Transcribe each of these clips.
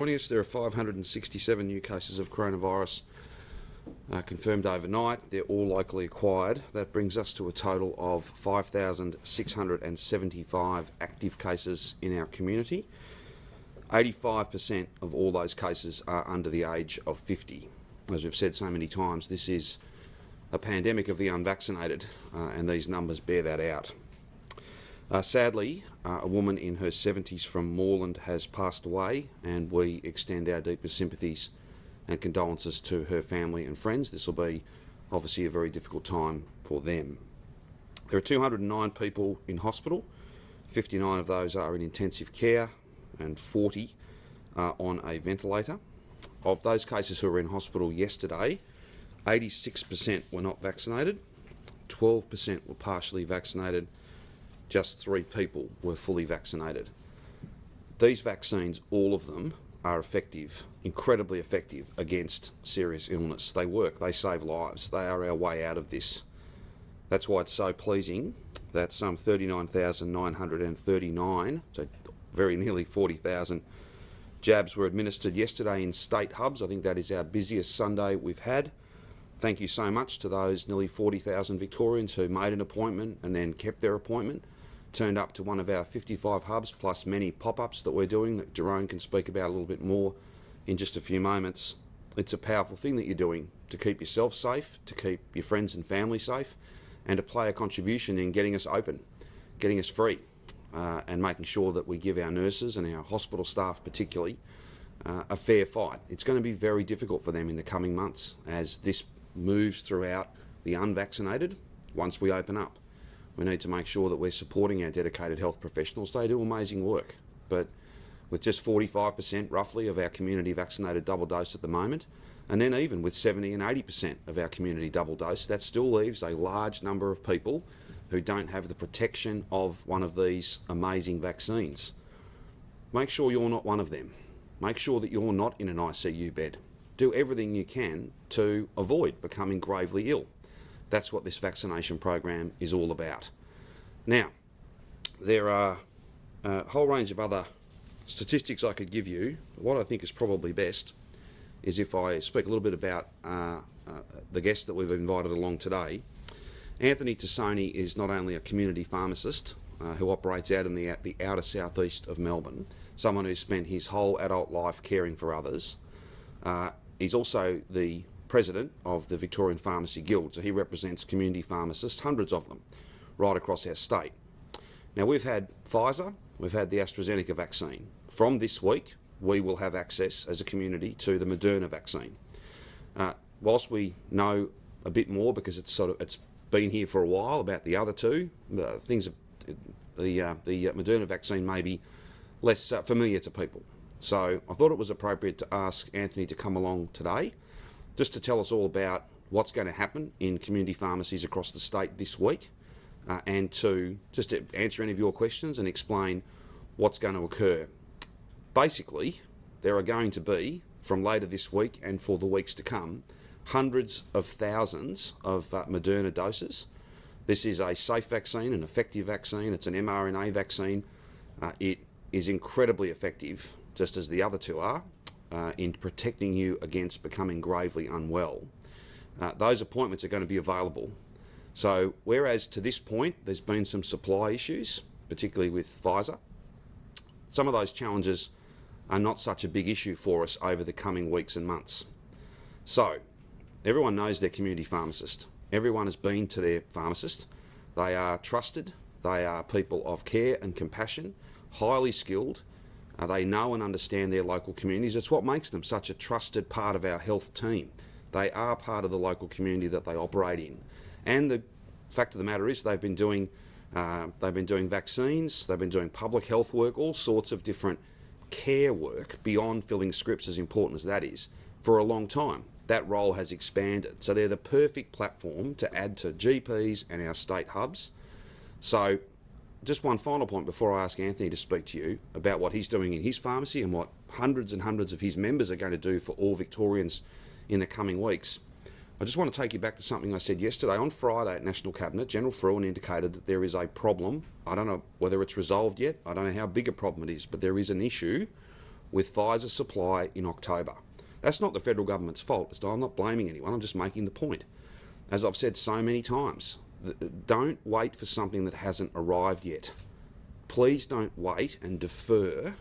Joining us, there are 567 new cases of coronavirus confirmed overnight. They're all locally acquired. That brings us to a total of 5,675 active cases in our community. 85% of all those cases are under the age of 50. As we've said so many times, this is a pandemic of the unvaccinated, and these numbers bear that out. Sadly, a woman in her 70s from Moreland has passed away, and we extend our deepest sympathies and condolences to her family and friends. This will be obviously a very difficult time for them. There are 209 people in hospital. 59 of those are in intensive care and 40 are on a ventilator. Of those cases who were in hospital yesterday, 86% were not vaccinated, 12% were partially vaccinated, just 3 people were fully vaccinated. These vaccines, all of them, are effective, incredibly effective against serious illness. They work, they save lives, they are our way out of this. That's why it's so pleasing that some 39,939, so very nearly 40,000 jabs were administered yesterday in state hubs. I think that is our busiest Sunday we've had. Thank you so much to those nearly 40,000 Victorians who made an appointment and then kept their appointment, turned up to one of our 55 hubs, plus many pop-ups that we're doing that Jerome can speak about a little bit more in just a few moments. It's a powerful thing that you're doing to keep yourself safe, to keep your friends and family safe, and to play a contribution in getting us open, getting us free, and making sure that we give our nurses and our hospital staff particularly a fair fight. It's going to be very difficult for them in the coming months as this moves throughout the unvaccinated once we open up. We need to make sure that we're supporting our dedicated health professionals. They do amazing work, but with just 45% roughly of our community vaccinated double dose at the moment, and then even with 70 and 80% of our community double dose, that still leaves a large number of people who don't have the protection of one of these amazing vaccines. Make sure you're not one of them. Make sure that you're not in an ICU bed. Do everything you can to avoid becoming gravely ill. That's what this vaccination program is all about. Now, there are a whole range of other statistics I could give you. What I think is probably best is if I speak a little bit about the guest that we've invited along today. Anthony Tassoni is not only a community pharmacist who operates out in the outer southeast of Melbourne, someone who's spent his whole adult life caring for others. He's also the president of the Victorian Pharmacy Guild, so he represents community pharmacists, hundreds of them, right across our state. Now, we've had Pfizer, we've had the AstraZeneca vaccine. From this week, we will have access as a community to the Moderna vaccine. Whilst we know a bit more, because it's been here for a while, about the other two, the Moderna vaccine may be less familiar to people. So I thought it was appropriate to ask Anthony to come along today, just to tell us all about what's going to happen in community pharmacies across the state this week, and to answer any of your questions and explain what's going to occur. Basically, there are going to be, from later this week and for the weeks to come, hundreds of thousands of Moderna doses. This is a safe vaccine, an effective vaccine. It's an mRNA vaccine. It is incredibly effective, just as the other two are, in protecting you against becoming gravely unwell. Those appointments are going to be available. So whereas to this point there's been some supply issues, particularly with Pfizer, some of those challenges are not such a big issue for us over the coming weeks and months. So everyone knows their community pharmacist. Everyone has been to their pharmacist. They are trusted. They are people of care and compassion, highly skilled. They know and understand their local communities. It's what makes them such a trusted part of our health team. They are part of the local community that they operate in. And the fact of the matter is they've been doing vaccines, they've been doing public health work, all sorts of different care work beyond filling scripts, as important as that is, for a long time. That role has expanded. So they're the perfect platform to add to GPs and our state hubs. So just one final point before I ask Anthony to speak to you about what he's doing in his pharmacy and what hundreds and hundreds of his members are going to do for all Victorians in the coming weeks. I just want to take you back to something I said yesterday. On Friday at National Cabinet, General Fruin indicated that there is a problem. I don't know whether it's resolved yet. I don't know how big a problem it is, but there is an issue with Pfizer supply in October. That's not the federal government's fault. I'm not blaming anyone, I'm just making the point. As I've said so many times, don't wait for something that hasn't arrived yet. Please don't wait and defer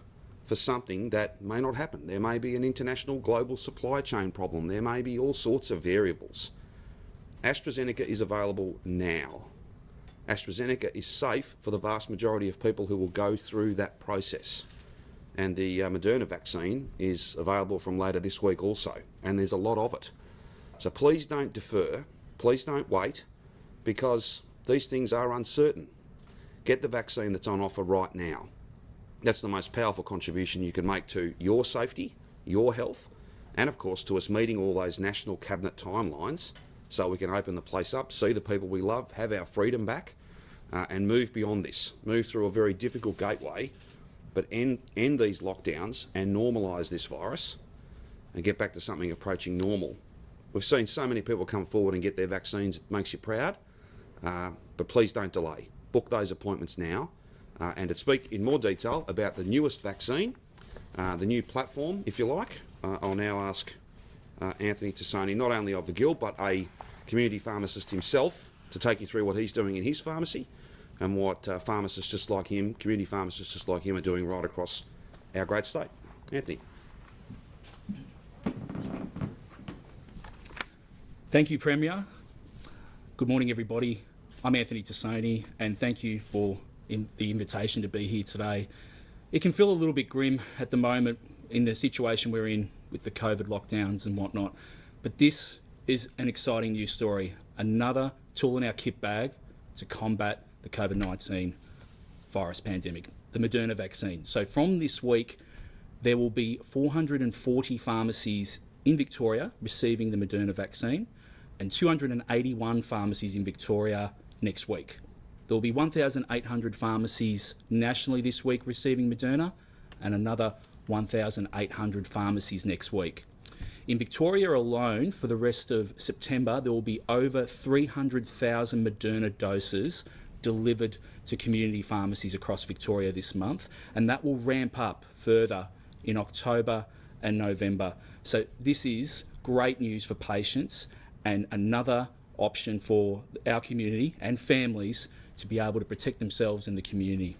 for something that may not happen. There may be an international global supply chain problem. There may be all sorts of variables. AstraZeneca is available now. AstraZeneca is safe for the vast majority of people who will go through that process. And the Moderna vaccine is available from later this week also, and there's a lot of it. So please don't defer, please don't wait, because these things are uncertain. Get the vaccine that's on offer right now. That's the most powerful contribution you can make to your safety, your health, and of course to us meeting all those national cabinet timelines so we can open the place up, see the people we love, have our freedom back, and move beyond this, move through a very difficult gateway, but end these lockdowns and normalise this virus and get back to something approaching normal. We've seen so many people come forward and get their vaccines, it makes you proud, but please don't delay. Book those appointments now, and to speak in more detail about the newest vaccine, the new platform, if you like, I'll now ask Anthony Tassoni, not only of the Guild, but a community pharmacist himself, to take you through what he's doing in his pharmacy and what pharmacists just like him, community pharmacists just like him, are doing right across our great state. Anthony. Thank you, Premier. Good morning, everybody. I'm Anthony Tassoni, and thank you for the invitation to be here today. It can feel a little bit grim at the moment in the situation we're in with the COVID lockdowns and whatnot, but this is an exciting news story, another tool in our kit bag to combat the COVID-19 virus pandemic, the Moderna vaccine. So from this week, there will be 440 pharmacies in Victoria receiving the Moderna vaccine and 281 pharmacies in Victoria next week. There will be 1,800 pharmacies nationally this week receiving Moderna and another 1,800 pharmacies next week. In Victoria alone, for the rest of September, there will be over 300,000 Moderna doses delivered to community pharmacies across Victoria this month, and that will ramp up further in October and November. So this is great news for patients and another option for our community and families to be able to protect themselves in the community.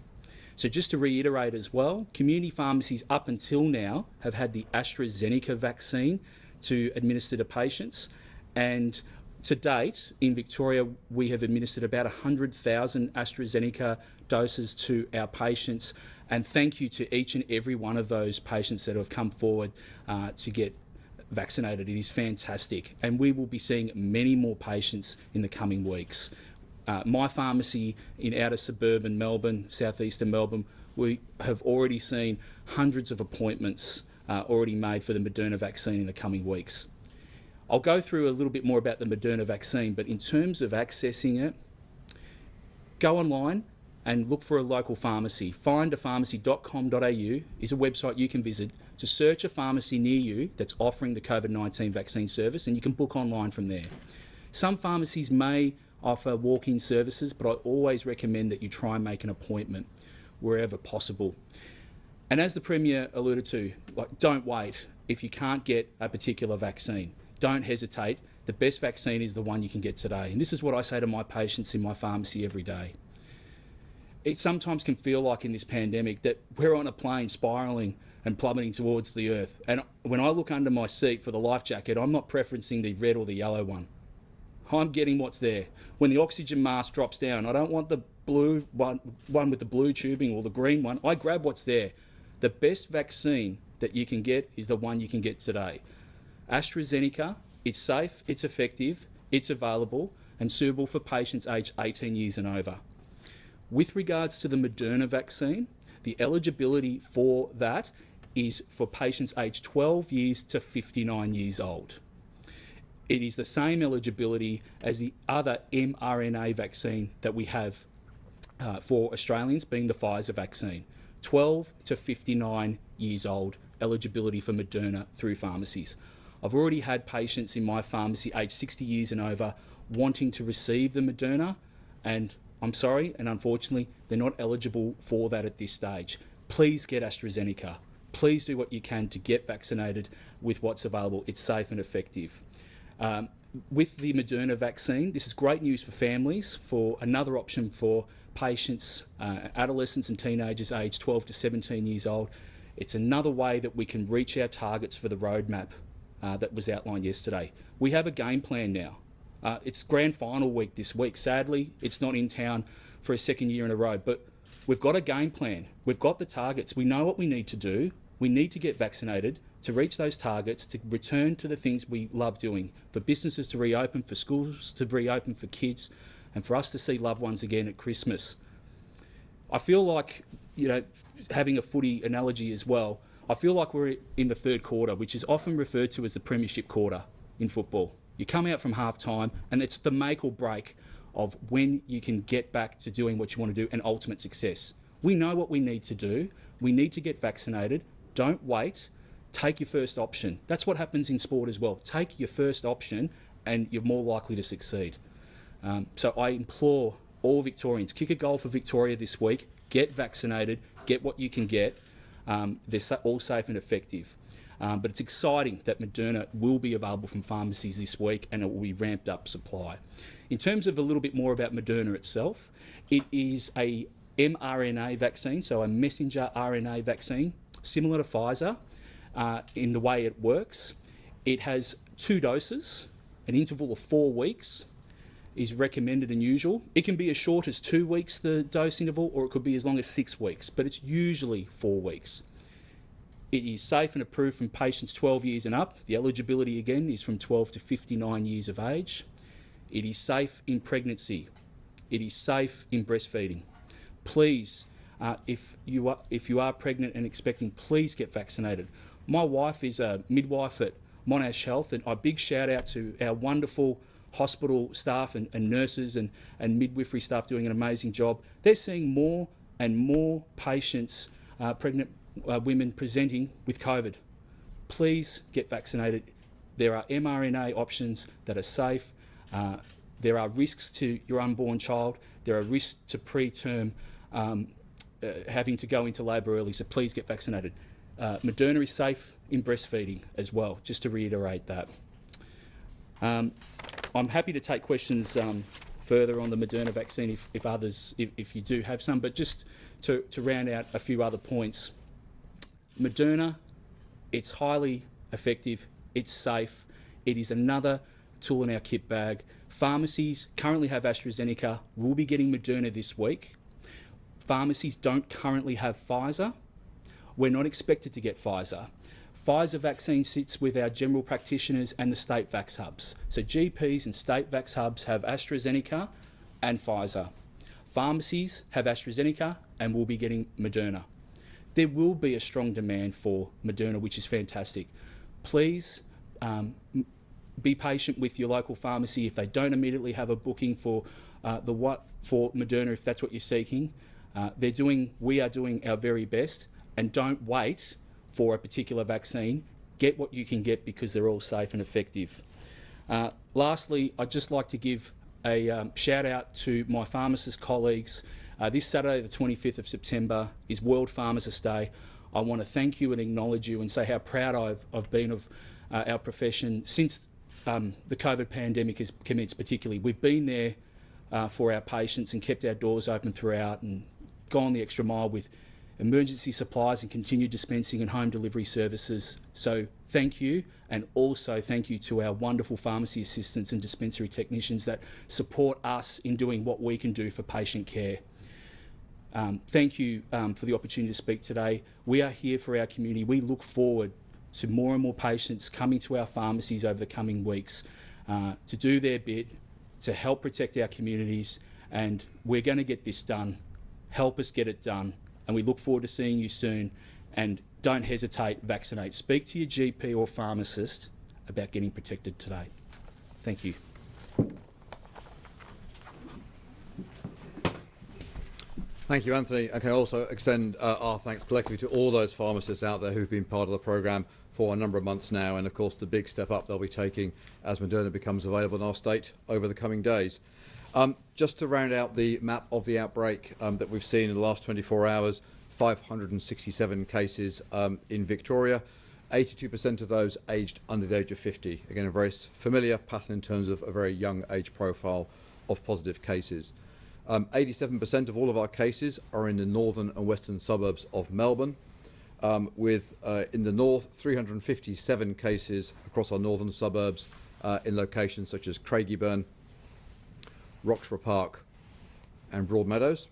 So just to reiterate as well, community pharmacies up until now have had the AstraZeneca vaccine to administer to patients, and to date in Victoria we have administered about 100,000 AstraZeneca doses to our patients, and thank you to each and every one of those patients that have come forward to get vaccinated. It is fantastic, and we will be seeing many more patients in the coming weeks. My pharmacy in outer suburban Melbourne, southeastern Melbourne, we have already seen hundreds of appointments already made for the Moderna vaccine in the coming weeks. I'll go through a little bit more about the Moderna vaccine, but in terms of accessing it, go online and look for a local pharmacy. FindaPharmacy.com.au is a website you can visit to search a pharmacy near you that's offering the COVID-19 vaccine service, and you can book online from there. Some pharmacies may offer walk-in services, but I always recommend that you try and make an appointment wherever possible. And as the Premier alluded to, don't wait if you can't get a particular vaccine. Don't hesitate. The best vaccine is the one you can get today. And this is what I say to my patients in my pharmacy every day. It sometimes can feel like in this pandemic that we're on a plane spiralling and plummeting towards the earth. And when I look under my seat for the life jacket, I'm not preferencing the red or the yellow one. I'm getting what's there. When the oxygen mask drops down, I don't want the blue one with the blue tubing or the green one. I grab what's there. The best vaccine that you can get is the one you can get today. AstraZeneca, it's safe, it's effective, it's available and suitable for patients aged 18 years and over. With regards to the Moderna vaccine, the eligibility for that is for patients aged 12 years to 59 years old. It is the same eligibility as the other mRNA vaccine that we have for Australians, being the Pfizer vaccine. 12 to 59 years old, eligibility for Moderna through pharmacies. I've already had patients in my pharmacy aged 60 years and over wanting to receive the Moderna, and I'm sorry, and unfortunately, they're not eligible for that at this stage. Please get AstraZeneca. please do what you can to get vaccinated with what's available. It's safe and effective. With the Moderna vaccine, this is great news for families, for another option for patients, adolescents and teenagers aged 12 to 17 years old. It's another way that we can reach our targets for the roadmap that was outlined yesterday. We have a game plan now. It's grand final week this week. Sadly, it's not in town for a second year in a row, but we've got a game plan. We've got the targets. We know what we need to do. We need to get vaccinated to reach those targets, to return to the things we love doing, for businesses to reopen, for schools to reopen for kids, and for us to see loved ones again at Christmas. I feel like, having a footy analogy as well, I feel like we're in the third quarter, which is often referred to as the premiership quarter in football. You come out from half time and it's the make or break of when you can get back to doing what you want to do and ultimate success. We know what we need to do. We need to get vaccinated. Don't wait. Take your first option. That's what happens in sport as well. Take your first option and you're more likely to succeed. So I implore all Victorians, kick a goal for Victoria this week, get vaccinated, get what you can get. They're all safe and effective. But it's exciting that Moderna will be available from pharmacies this week and it will be ramped up supply. In terms of a little bit more about Moderna itself, it is a mRNA vaccine, so a messenger RNA vaccine, similar to Pfizer in the way it works. It has 2 doses, an interval of 4 weeks is recommended and usual. It can be as short as 2 weeks, the dose interval, or it could be as long as 6 weeks, but it's usually 4 weeks. It is safe and approved from patients 12 years and up. The eligibility again is from 12 to 59 years of age. It is safe in pregnancy. It is safe in breastfeeding. Please, if you are pregnant and expecting, please get vaccinated. My wife is a midwife at Monash Health, and a big shout out to our wonderful hospital staff and nurses and midwifery staff doing an amazing job. They're seeing more and more patients, pregnant women presenting with COVID. Please get vaccinated. There are mRNA options that are safe. There are risks to your unborn child. There are risks to preterm having to go into labour early, so please get vaccinated. Moderna is safe in breastfeeding as well, just to reiterate that. I'm happy to take questions further on the Moderna vaccine if you do have some, but just to round out a few other points. Moderna, it's highly effective, it's safe, it is another tool in our kit bag. Pharmacies currently have AstraZeneca, we'll be getting Moderna this week. Pharmacies don't currently have Pfizer. We're not expected to get Pfizer. Pfizer vaccine sits with our general practitioners and the state vax hubs. So GPs and state vax hubs have AstraZeneca and Pfizer. Pharmacies have AstraZeneca and will be getting Moderna. There will be a strong demand for Moderna, which is fantastic. Please be patient with your local pharmacy if they don't immediately have a booking for Moderna, if that's what you're seeking. We are doing our very best, and don't wait for a particular vaccine. Get what you can get because they're all safe and effective. Lastly, I'd just like to give a shout out to my pharmacist colleagues. This Saturday, the 25th of September, is World Pharmacist Day. I want to thank you and acknowledge you and say how proud I've been of our profession since the COVID pandemic has commenced particularly. We've been there for our patients and kept our doors open throughout and gone the extra mile with emergency supplies and continued dispensing and home delivery services. So thank you, and also thank you to our wonderful pharmacy assistants and dispensary technicians that support us in doing what we can do for patient care. Thank you for the opportunity to speak today. We are here for our community. We look forward to more and more patients coming to our pharmacies over the coming weeks to do their bit, to help protect our communities, and we're going to get this done. Help us get it done, and we look forward to seeing you soon. And don't hesitate, vaccinate. Speak to your GP or pharmacist about getting protected today. Thank you. Thank you, Anthony. I can also extend our thanks collectively to all those pharmacists out there who've been part of the programme for a number of months now, and of course the big step up they'll be taking as Moderna becomes available in our state over the coming days. Just to round out the map of the outbreak that we've seen in the last 24 hours, 567 cases in Victoria, 82% of those aged under the age of 50. Again, a very familiar pattern in terms of a very young age profile of positive cases. 87% of all of our cases are in the northern and western suburbs of Melbourne, with in the north 357 cases across our northern suburbs in locations such as Craigieburn, Roxburgh Park and Broadmeadows.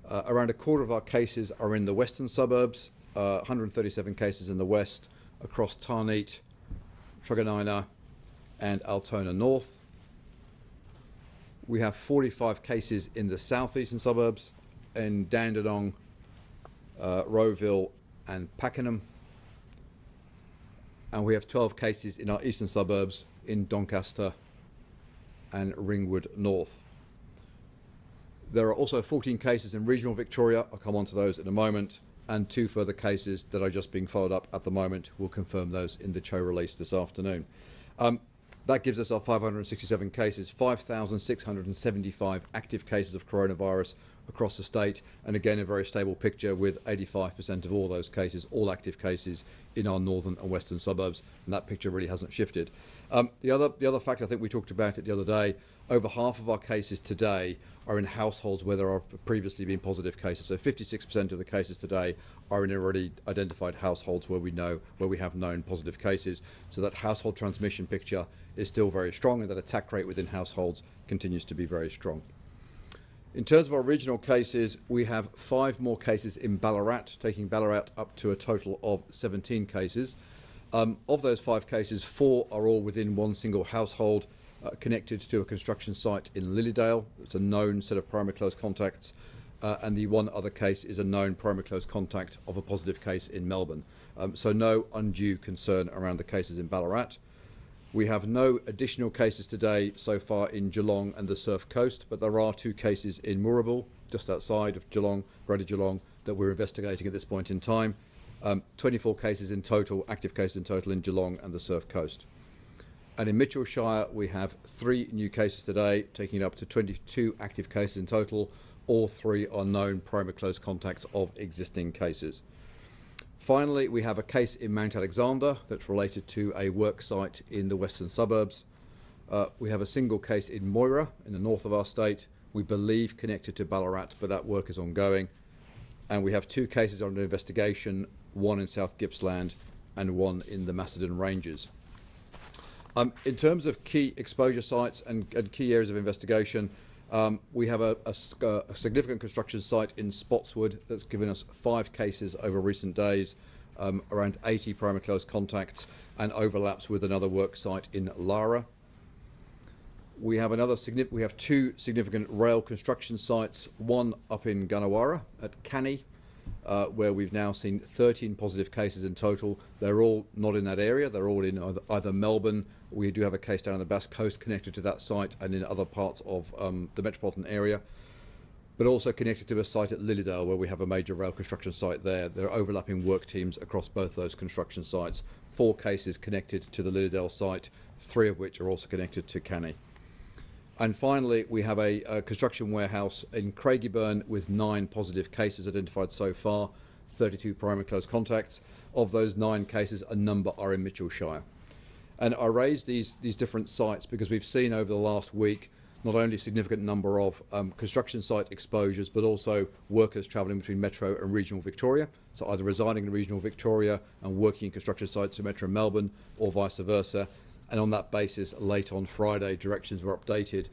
Around a quarter of our cases are in the western suburbs, 137 cases in the west across Tarneet, Truganina and Altona North. We have 45 cases in the southeastern suburbs in Dandenong, Rowville and Pakenham. And we have 12 cases in our eastern suburbs in Doncaster and Ringwood North. There are also 14 cases in regional Victoria. I'll come on to those in a moment, and 2 further cases that are just being followed up at the moment. We'll confirm those in the CHO release this afternoon. That gives us our 567 cases, 5,675 active cases of coronavirus across the state, and again a very stable picture with 85% of all those cases, all active cases, in our northern and western suburbs, and that picture really hasn't shifted. The other fact, I think we talked about it the other day, over half of our cases today are in households where there have previously been positive cases. So 56% of the cases today are in already identified households where we have known positive cases. So that household transmission picture is still very strong, and that attack rate within households continues to be very strong. In terms of our regional cases, we have 5 more cases in Ballarat, taking Ballarat up to a total of 17 cases. Of those 5 cases, 4 are all within one single household, connected to a construction site in Lilydale. It's a known set of primary close contacts, and the one other case is a known primary close contact of a positive case in Melbourne. So no undue concern around the cases in Ballarat. We have no additional cases today so far in Geelong and the Surf Coast, but there are 2 cases in Moorabool, just outside of Geelong, Greater Geelong, that we're investigating at this point in time. 24 cases in total, active cases in total in Geelong and the Surf Coast. And in Mitchell Shire, we have 3 new cases today, taking it up to 22 active cases in total. All 3 are known primary close contacts of existing cases. Finally, we have a case in Mount Alexander that's related to a work site in the western suburbs. We have a single case in Moira in the north of our state, we believe connected to Ballarat, but that work is ongoing. And we have 2 cases under investigation, 1 in South Gippsland and 1 in the Macedon Ranges. In terms of key exposure sites and key areas of investigation, we have a significant construction site in Spotswood that's given us 5 cases over recent days, around 80 primary close contacts, and overlaps with another work site in Lara. We have 2 significant rail construction sites, one up in Gunnawara at Canny, where we've now seen 13 positive cases in total. They're all not in that area, they're all in either Melbourne. We do have a case down on the Bass Coast connected to that site, and in other parts of the metropolitan area, but also connected to a site at Lilydale where we have a major rail construction site there. There are overlapping work teams across both those construction sites. 4 cases connected to the Lilydale site, 3 of which are also connected to Canny. And finally, we have a construction warehouse in Craigieburn with 9 positive cases identified so far, 32 primary close contacts. Of those 9 cases, a number are in Mitchell Shire. And I raise these different sites because we've seen over the last week not only a significant number of construction site exposures, but also workers travelling between Metro and regional Victoria. So either residing in regional Victoria and working in construction sites in Metro Melbourne, or vice versa. And on that basis, late on Friday, directions were updated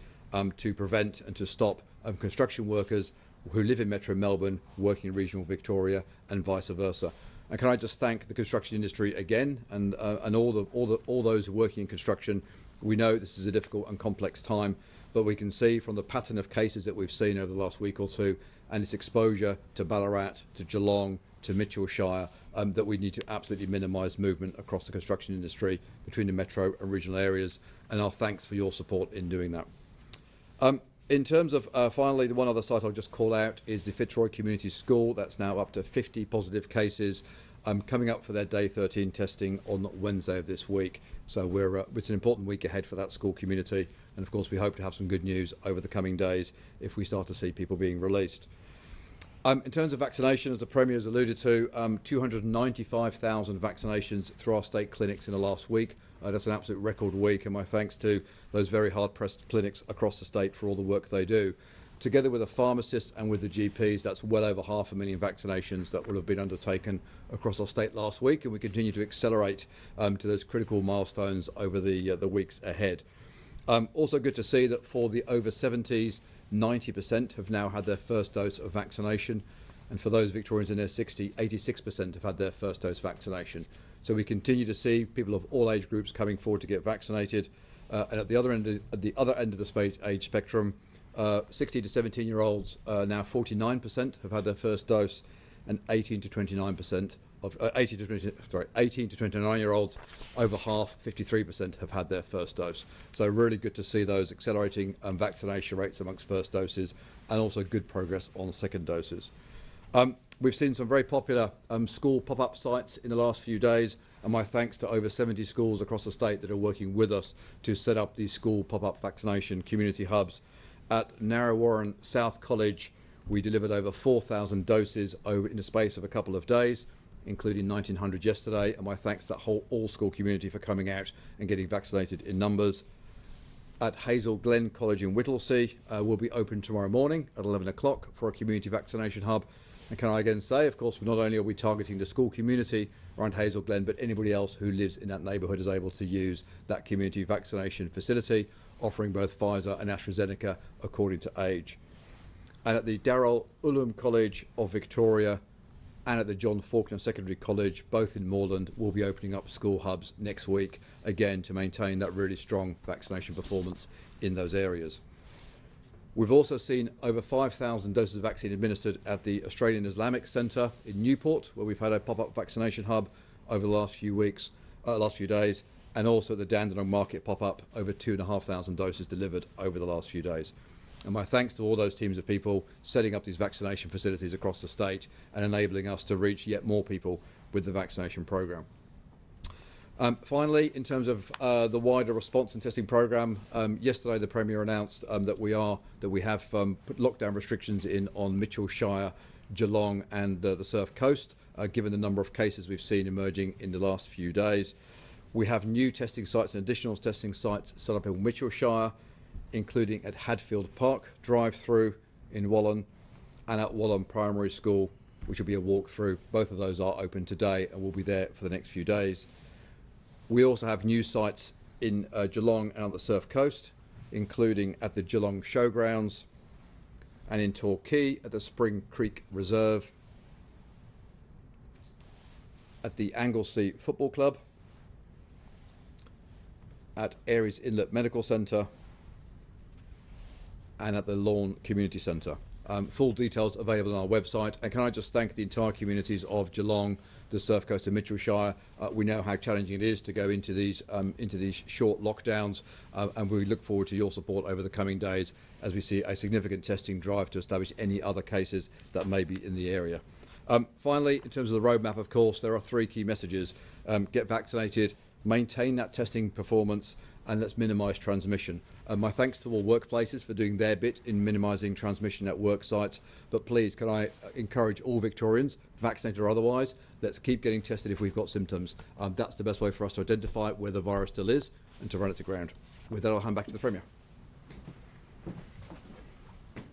to prevent and to stop construction workers who live in Metro Melbourne working in regional Victoria, and vice versa. And can I just thank the construction industry again, and all those working in construction. We know this is a difficult and complex time, but we can see from the pattern of cases that we've seen over the last week or 2, and its exposure to Ballarat, to Geelong, to Mitchell Shire, that we need to absolutely minimise movement across the construction industry between the metro and regional areas, and our thanks for your support in doing that. In terms of, finally, the one other site I'll just call out is the Fitzroy Community School. That's now up to 50 positive cases, coming up for their day 13 testing on Wednesday of this week. So it's an important week ahead for that school community, and of course we hope to have some good news over the coming days if we start to see people being released. In terms of vaccination, as the Premier has alluded to, 295,000 vaccinations through our state clinics in the last week. That's an absolute record week, and my thanks to those very hard-pressed clinics across the state for all the work they do. Together with the pharmacists and with the GPs, that's well over 500,000 vaccinations that will have been undertaken across our state last week, and we continue to accelerate to those critical milestones over the weeks ahead. Also good to see that for the over 70s, 90% have now had their first dose of vaccination, and for those Victorians in their 60s, 86% have had their first dose vaccination. So we continue to see people of all age groups coming forward to get vaccinated, and at the other end of the age spectrum, 60 to 17-year-olds now 49% have had their first dose, and 18 to 29-year-olds, over half, 53%, have had their first dose. So really good to see those accelerating vaccination rates amongst first doses, and also good progress on second doses. We've seen some very popular school pop-up sites in the last few days, and my thanks to over 70 schools across the state that are working with us to set up these school pop-up vaccination community hubs. At Narrowarren South College, we delivered over 4,000 doses in the space of a couple of days, including 1,900 yesterday, and my thanks to that whole all-school community for coming out and getting vaccinated in numbers. At Hazel Glen College in Whittlesea, will be open tomorrow morning at 11 o'clock for a community vaccination hub. And can I again say, of course, not only are we targeting the school community around Hazel Glen, but anybody else who lives in that neighbourhood is able to use that community vaccination facility, offering both Pfizer and AstraZeneca according to age. And at the Darrell Ullum College of Victoria and at the John Faulkner Secondary College, both in Moreland, will be opening up school hubs next week, again to maintain that really strong vaccination performance in those areas. We've also seen over 5,000 doses of vaccine administered at the Australian Islamic Centre in Newport, where we've had a pop-up vaccination hub over the last few days, and also at the Dandenong Market pop-up, over 2,500 doses delivered over the last few days. And my thanks to all those teams of people setting up these vaccination facilities across the state and enabling us to reach yet more people with the vaccination programme. Finally, in terms of the wider response and testing programme, yesterday the Premier announced that we have put lockdown restrictions in on Mitchell Shire, Geelong and the Surf Coast, given the number of cases we've seen emerging in the last few days. We have new testing sites and additional testing sites set up in Mitchell Shire, including at Hadfield Park drive-through in Wallan and at Wallan Primary School, which will be a walk-through. Both of those are open today and will be there for the next few days. We also have new sites in Geelong and on the Surf Coast, including at the Geelong Showgrounds and in Torquay at the Spring Creek Reserve, at the Anglesea Football Club, at Aries Inlet Medical Centre and at the Lawn Community Centre. Full details available on our website. And can I just thank the entire communities of Geelong, the Surf Coast and Mitchell Shire. We know how challenging it is to go into these short lockdowns, and we look forward to your support over the coming days as we see a significant testing drive to establish any other cases that may be in the area. Finally, in terms of the roadmap, of course, there are three key messages. Get vaccinated, maintain that testing performance, and let's minimise transmission. My thanks to all workplaces for doing their bit in minimising transmission at work sites, but please can I encourage all Victorians, vaccinated or otherwise, let's keep getting tested if we've got symptoms. That's the best way for us to identify where the virus still is and to run it to ground. With that, I'll hand back to the Premier.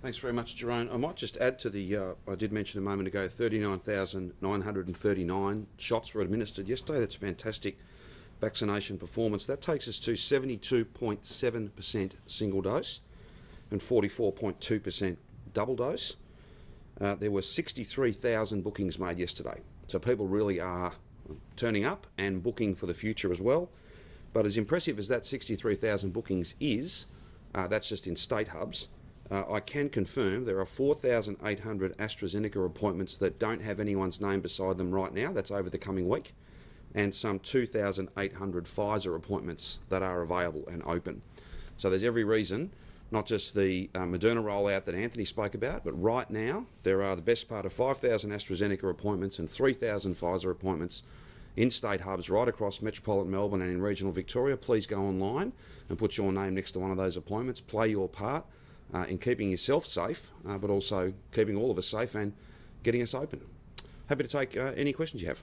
Thanks very much, Jerome. I might just add to the, I did mention a moment ago, 39,939 shots were administered yesterday. That's fantastic vaccination performance. That takes us to 72.7% single dose and 44.2% double dose. There were 63,000 bookings made yesterday. So people really are turning up and booking for the future as well. But as impressive as that 63,000 bookings is, that's just in state hubs. I can confirm there are 4,800 AstraZeneca appointments that don't have anyone's name beside them right now. That's over the coming week. And some 2,800 Pfizer appointments that are available and open. So there's every reason, not just the Moderna rollout that Anthony spoke about, but right now there are the best part of 5,000 AstraZeneca appointments and 3,000 Pfizer appointments in state hubs right across metropolitan Melbourne and in regional Victoria. Please go online and put your name next to one of those appointments. Play your part in keeping yourself safe, but also keeping all of us safe and getting us open. Happy to take any questions you have.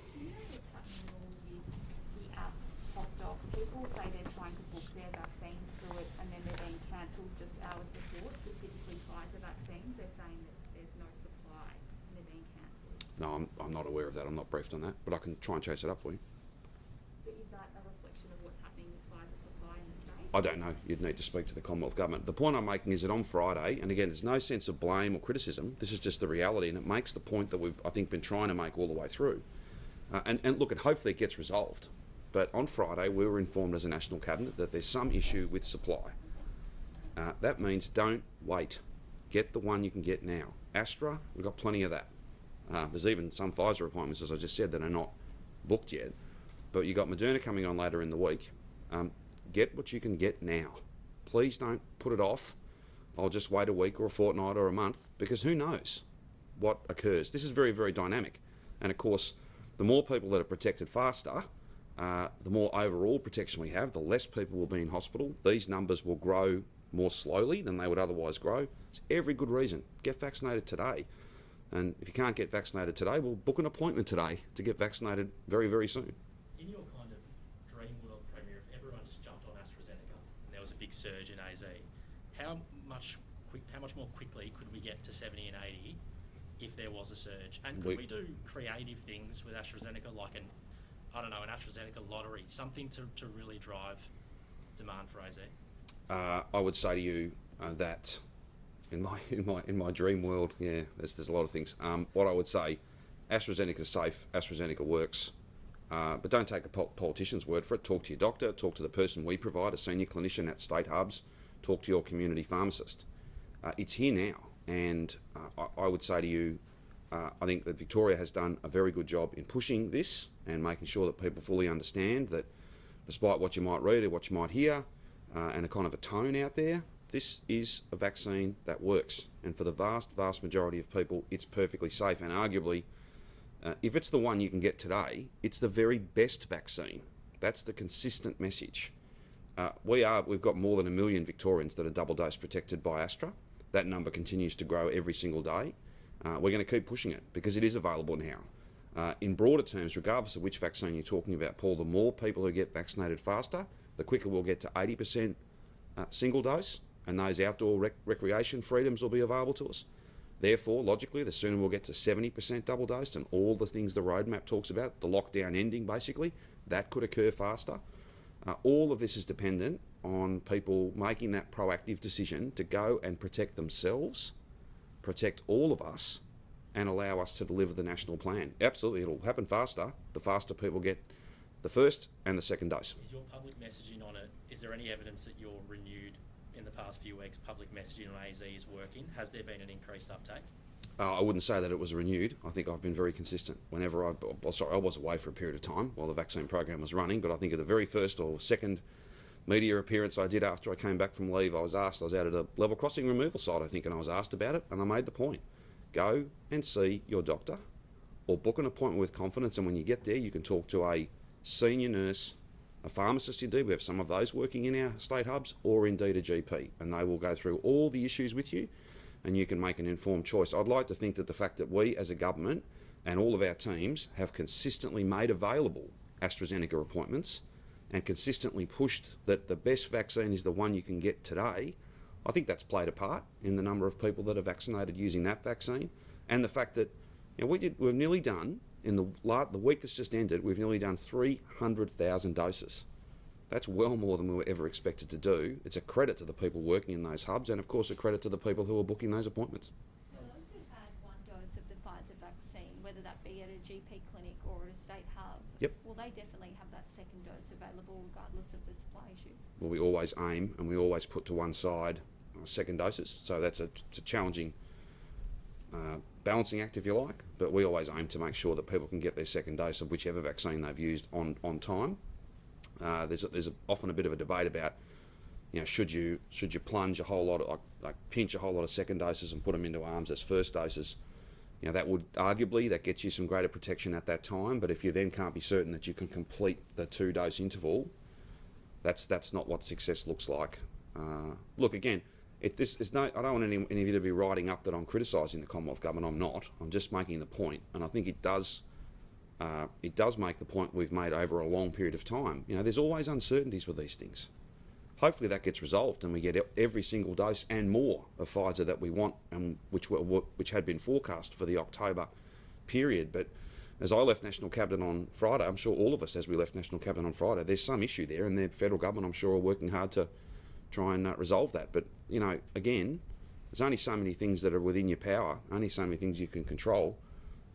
The app popped off. People say they're trying to book their vaccines through it and then they're being cancelled just hours before, specifically Pfizer vaccines. They're saying that there's no supply and they're being cancelled. No, I'm not aware of that. I'm not briefed on that, but I can try and chase it up for you. But is that a reflection of what's happening with Pfizer supply in the state? I don't know. You'd need to speak to the Commonwealth Government. The point I'm making is that on Friday, and again, there's no sense of blame or criticism, this is just the reality, and it makes the point that we've, I think, been trying to make all the way through. And look, and hopefully it gets resolved. But on Friday, we were informed as a National Cabinet that there's some issue with supply. That means don't wait. Get the one you can get now. Astra, we've got plenty of that. There's even some Pfizer appointments, as I just said, that are not booked yet. But you've got Moderna coming on later in the week. Get what you can get now. Please don't put it off. I'll just wait a week or a fortnight or a month, because who knows what occurs. This is very, very dynamic. And of course, the more people that are protected faster, the more overall protection we have, the less people will be in hospital. These numbers will grow more slowly than they would otherwise grow. It's every good reason. Get vaccinated today. And if you can't get vaccinated today, we'll book an appointment today to get vaccinated very, very soon. In your kind of dream world, Premier, if everyone just jumped on AstraZeneca and there was a big surge in AZ, how much more quickly could we get to 70 and 80 if there was a surge? And could we do creative things with AstraZeneca, like an AstraZeneca lottery, something to really drive demand for AZ? I would say to you that in my dream world, yeah, there's a lot of things. What I would say, AstraZeneca's safe, AstraZeneca works, but don't take a politician's word for it. Talk to your doctor, talk to the person we provide, a senior clinician at state hubs, talk to your community pharmacist. It's here now, and I would say to you, I think that Victoria has done a very good job in pushing this and making sure that people fully understand that despite what you might read or what you might hear, and a kind of a tone out there, this is a vaccine that works. And for the vast, vast majority of people, it's perfectly safe. And arguably, if it's the one you can get today, it's the very best vaccine. That's the consistent message. We've got more than 1 million Victorians that are double dose protected by Astra. That number continues to grow every single day. We're going to keep pushing it because it is available now. In broader terms, regardless of which vaccine you're talking about, Paul, the more people who get vaccinated faster, the quicker we'll get to 80% single dose, and those outdoor recreation freedoms will be available to us. Therefore, logically, the sooner we'll get to 70% double dosed and all the things the roadmap talks about, the lockdown ending basically, that could occur faster. All of this is dependent on people making that proactive decision to go and protect themselves, protect all of us, and allow us to deliver the national plan. Absolutely, it'll happen faster, the faster people get the first and the second dose. Is your public messaging on it, is there any evidence that your renewed, in the past few weeks, public messaging on AZ is working? Has there been an increased uptake? I wouldn't say that it was renewed. I think I've been very consistent. Whenever I was away for a period of time while the vaccine program was running, but I think at the very first or second media appearance I did after I came back from leave, I was out at a level crossing removal site, I think, and I was asked about it, and I made the point. Go and see your doctor or book an appointment with confidence, and when you get there, you can talk to a senior nurse, a pharmacist indeed, we have some of those working in our state hubs, or indeed a GP, and they will go through all the issues with you and you can make an informed choice. I'd like to think that the fact that we as a government and all of our teams have consistently made available AstraZeneca appointments and consistently pushed that the best vaccine is the one you can get today, I think that's played a part in the number of people that are vaccinated using that vaccine, and the fact that we've nearly done, in the week that's just ended, we've nearly done 300,000 doses. That's well more than we were ever expected to do. It's a credit to the people working in those hubs, and of course a credit to the people who are booking those appointments. For those who've had one dose of the Pfizer vaccine, whether that be at a GP clinic or at a state hub, Yep. will they definitely have that second dose available regardless of the supply issues? Well, we always aim and we always put to one side second doses, so it's a challenging balancing act, if you like, but we always aim to make sure that people can get their second dose of whichever vaccine they've used on time. There's often a bit of a debate about, should you plunge a whole lot of, like pinch a whole lot of second doses and put them into arms as first doses. That would arguably, that gets you some greater protection at that time, but if you then can't be certain that you can complete the 2-dose interval, that's not what success looks like. Look, again, I don't want any of you to be writing up that I'm criticising the Commonwealth Government. I'm not. I'm just making the point, and I think it does make the point we've made over a long period of time. You know, there's always uncertainties with these things. Hopefully that gets resolved and we get every single dose and more of Pfizer that we want, and which had been forecast for the October period. But as I left National Cabinet on Friday, I'm sure all of us as we left National Cabinet on Friday, there's some issue there, and the federal government, I'm sure, are working hard to try and resolve that. But, you know, again, there's only so many things that are within your power, only so many things you can control.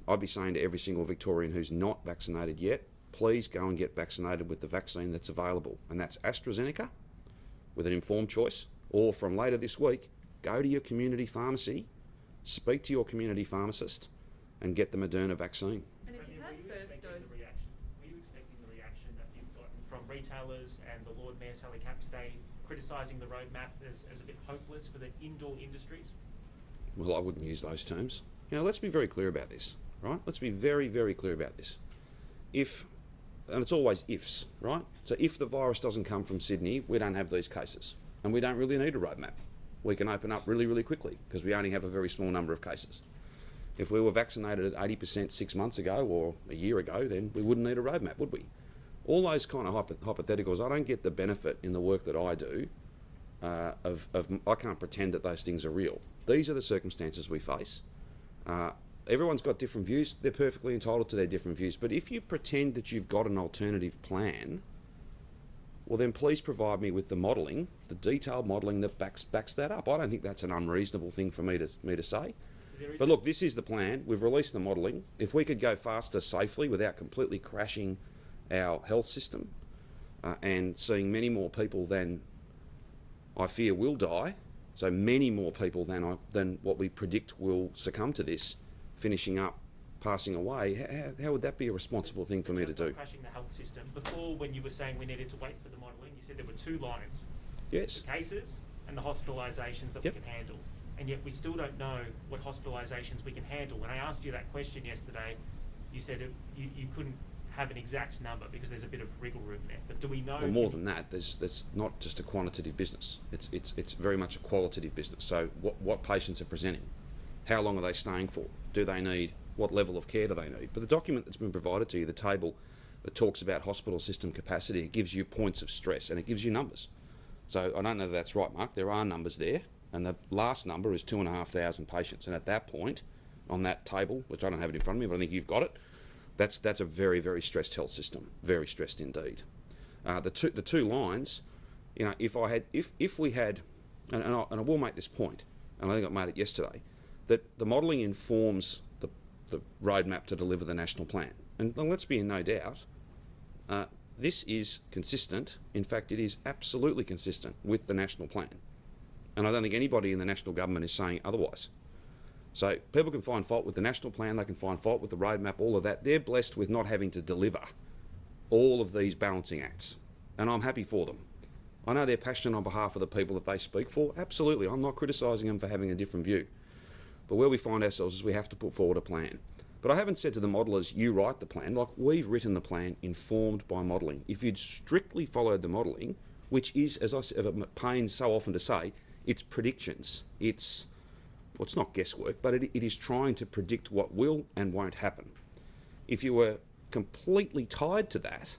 I'd be saying to every single Victorian who's not vaccinated yet, please go and get vaccinated with the vaccine that's available, and that's AstraZeneca, with an informed choice, or from later this week, go to your community pharmacy, speak to your community pharmacist, and get the Moderna vaccine. And if you had first dose, Were you expecting the reaction that you've gotten from retailers and the Lord Mayor Sally Capp today, criticising the roadmap as a bit hopeless for the indoor industries? Well, I wouldn't use those terms. You know, let's be very clear about this, right? Let's be very, very clear about this. And it's always ifs, right? So if the virus doesn't come from Sydney, we don't have these cases. And we don't really need a roadmap. We can open up really, really quickly because we only have a very small number of cases. If we were vaccinated at 80% 6 months ago or a year ago, then we wouldn't need a roadmap, would we? All those kind of hypotheticals, I don't get the benefit in the work that I do I can't pretend that those things are real. These are the circumstances we face. Everyone's got different views. They're perfectly entitled to their different views. But if you pretend that you've got an alternative plan, well then please provide me with the modelling, the detailed modelling that backs that up. I don't think that's an unreasonable thing for me to say. But look, this is the plan. We've released the modelling. If we could go faster safely without completely crashing our health system and seeing many more people than I fear will die, so many more people than what we predict will succumb to this, finishing up, passing away, how would that be a responsible thing for me to do? Crashing the health system. Before, when you were saying we needed to wait for the modelling, you said there were two lines. Yes. The cases and the hospitalisations that we can handle. And yet we still don't know what hospitalisations we can handle. When I asked you that question yesterday, you said you couldn't have an exact number because there's a bit of wriggle room there. But do we know? Well, more than that, there's not just a quantitative business. It's very much a qualitative business. So what patients are presenting, how long are they staying for? Do they need, what level of care do they need? But the document that's been provided to you, the table that talks about hospital system capacity, it gives you points of stress and it gives you numbers. So I don't know if that's right, Mark. There are numbers there, and the last number is 2,500 patients. And at that point, on that table, which I don't have it in front of me, but I think you've got it, that's a very, very stressed health system, very stressed indeed. The two lines, you know, if we had, and I will make this point, and I think I made it yesterday, that the modelling informs the roadmap to deliver the national plan. And let's be in no doubt, this is consistent. In fact, it is absolutely consistent with the national plan. And I don't think anybody in the national government is saying otherwise. So people can find fault with the national plan, they can find fault with the roadmap, all of that. They're blessed with not having to deliver all of these balancing acts. And I'm happy for them. I know they're passionate on behalf of the people that they speak for. Absolutely, I'm not criticising them for having a different view. But where we find ourselves is we have to put forward a plan. But I haven't said to the modellers, you write the plan. Like, we've written the plan informed by modelling. If you'd strictly followed the modelling, which is, as I said, pains so often to say, it's predictions. It's not guesswork, but it is trying to predict what will and won't happen. If you were completely tied to that,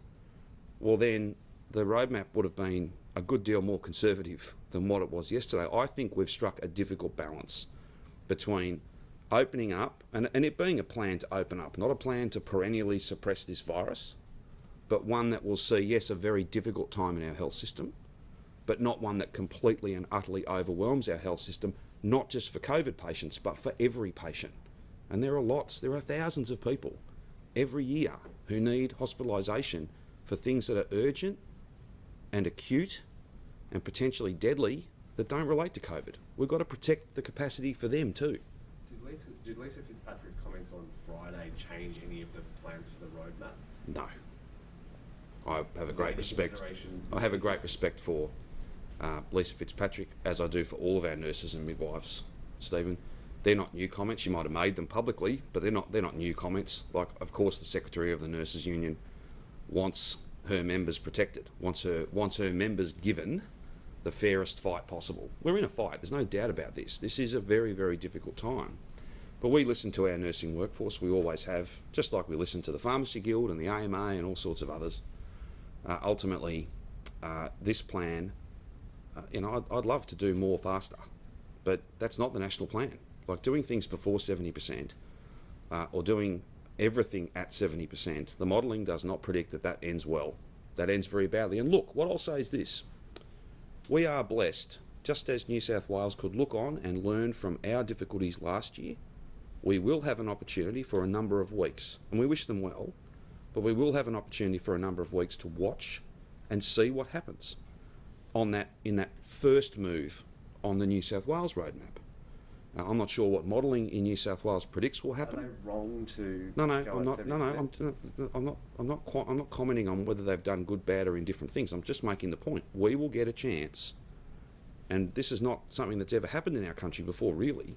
well then the roadmap would have been a good deal more conservative than what it was yesterday. I think we've struck a difficult balance between opening up and it being a plan to open up, not a plan to perennially suppress this virus, but one that will see, yes, a very difficult time in our health system, but not one that completely and utterly overwhelms our health system, not just for COVID patients, but for every patient. And there are thousands of people every year who need hospitalisation for things that are urgent and acute and potentially deadly that don't relate to COVID. We've got to protect the capacity for them too. Did Lisa Fitzpatrick's comments on Friday change any of the plans for the roadmap? No. I have a great respect. I have a great respect for Lisa Fitzpatrick, as I do for all of our nurses and midwives, Stephen. They're not new comments. She might have made them publicly, but they're not new comments. Like, of course, the Secretary of the Nurses Union wants her members protected, wants her members given the fairest fight possible. We're in a fight, there's no doubt about this. This is a very, very difficult time. But we listen to our nursing workforce, we always have, just like we listen to the Pharmacy Guild and the AMA and all sorts of others. Ultimately, this plan, I'd love to do more faster, but that's not the national plan. Like doing things before 70% or doing everything at 70%, the modelling does not predict that that ends well. That ends very badly. And look, what I'll say is this. We are blessed, just as New South Wales could look on and learn from our difficulties last year, we will have an opportunity for a number of weeks, and we wish them well, but we will have an opportunity for a number of weeks to watch and see what happens in that first move on the New South Wales roadmap. I'm not sure what modelling in New South Wales predicts will happen. Are they wrong to? No, go I'm at not. 70%? I'm not commenting on whether they've done good, bad, or indifferent things. I'm just making the point. We will get a chance, and this is not something that's ever happened in our country before, really.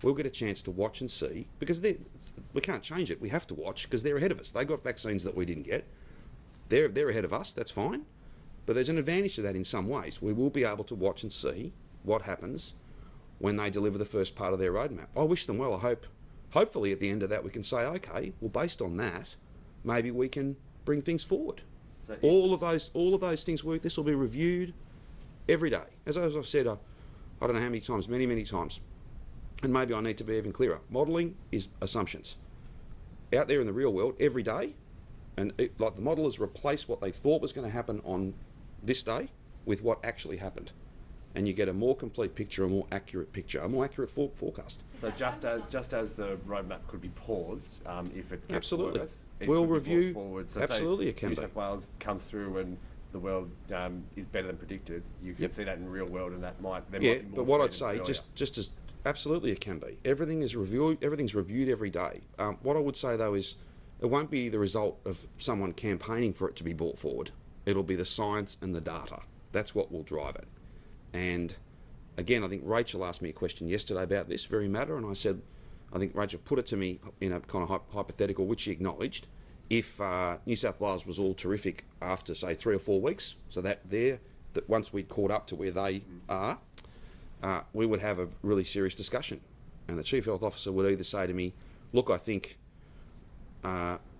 We'll get a chance to watch and see, because we can't change it. We have to watch because they're ahead of us. They got vaccines that we didn't get. They're ahead of us. That's fine, but there's an advantage to that in some ways. We will be able to watch and see what happens when they deliver the first part of their roadmap. I wish them well. Hopefully at the end of that we can say, okay, well, based on that, maybe we can bring things forward. So if- all of those things this will be reviewed every day. As I've said, I don't know how many times, many times, and maybe I need to be even clearer. Modelling is assumptions. Out there in the real world, every day, like the modellers replace what they thought was going to happen on this day with what actually happened. And you get a more complete picture, a more accurate picture, a more accurate forecast. So just as the roadmap could be paused if it gets Absolutely. worse, it We'll could be review- brought forward. So absolutely say it can New be. South Wales comes through and the world is better than predicted. You can see that in real world, and that might there Yeah, might be more but what I'd freedom say, earlier. just as absolutely it can be. Everything's reviewed every day. What I would say though is, it won't be the result of someone campaigning for it to be brought forward. It'll be the science and the data. That's what will drive it. And again, I think Rachel asked me a question yesterday about this very matter, and I said, I think Rachel put it to me in a kind of hypothetical, which she acknowledged. If New South Wales was all terrific after, say, 3 or 4 weeks, so that once we'd caught up to where they are, we would have a really serious discussion. And the Chief Health Officer would either say to me, look, I think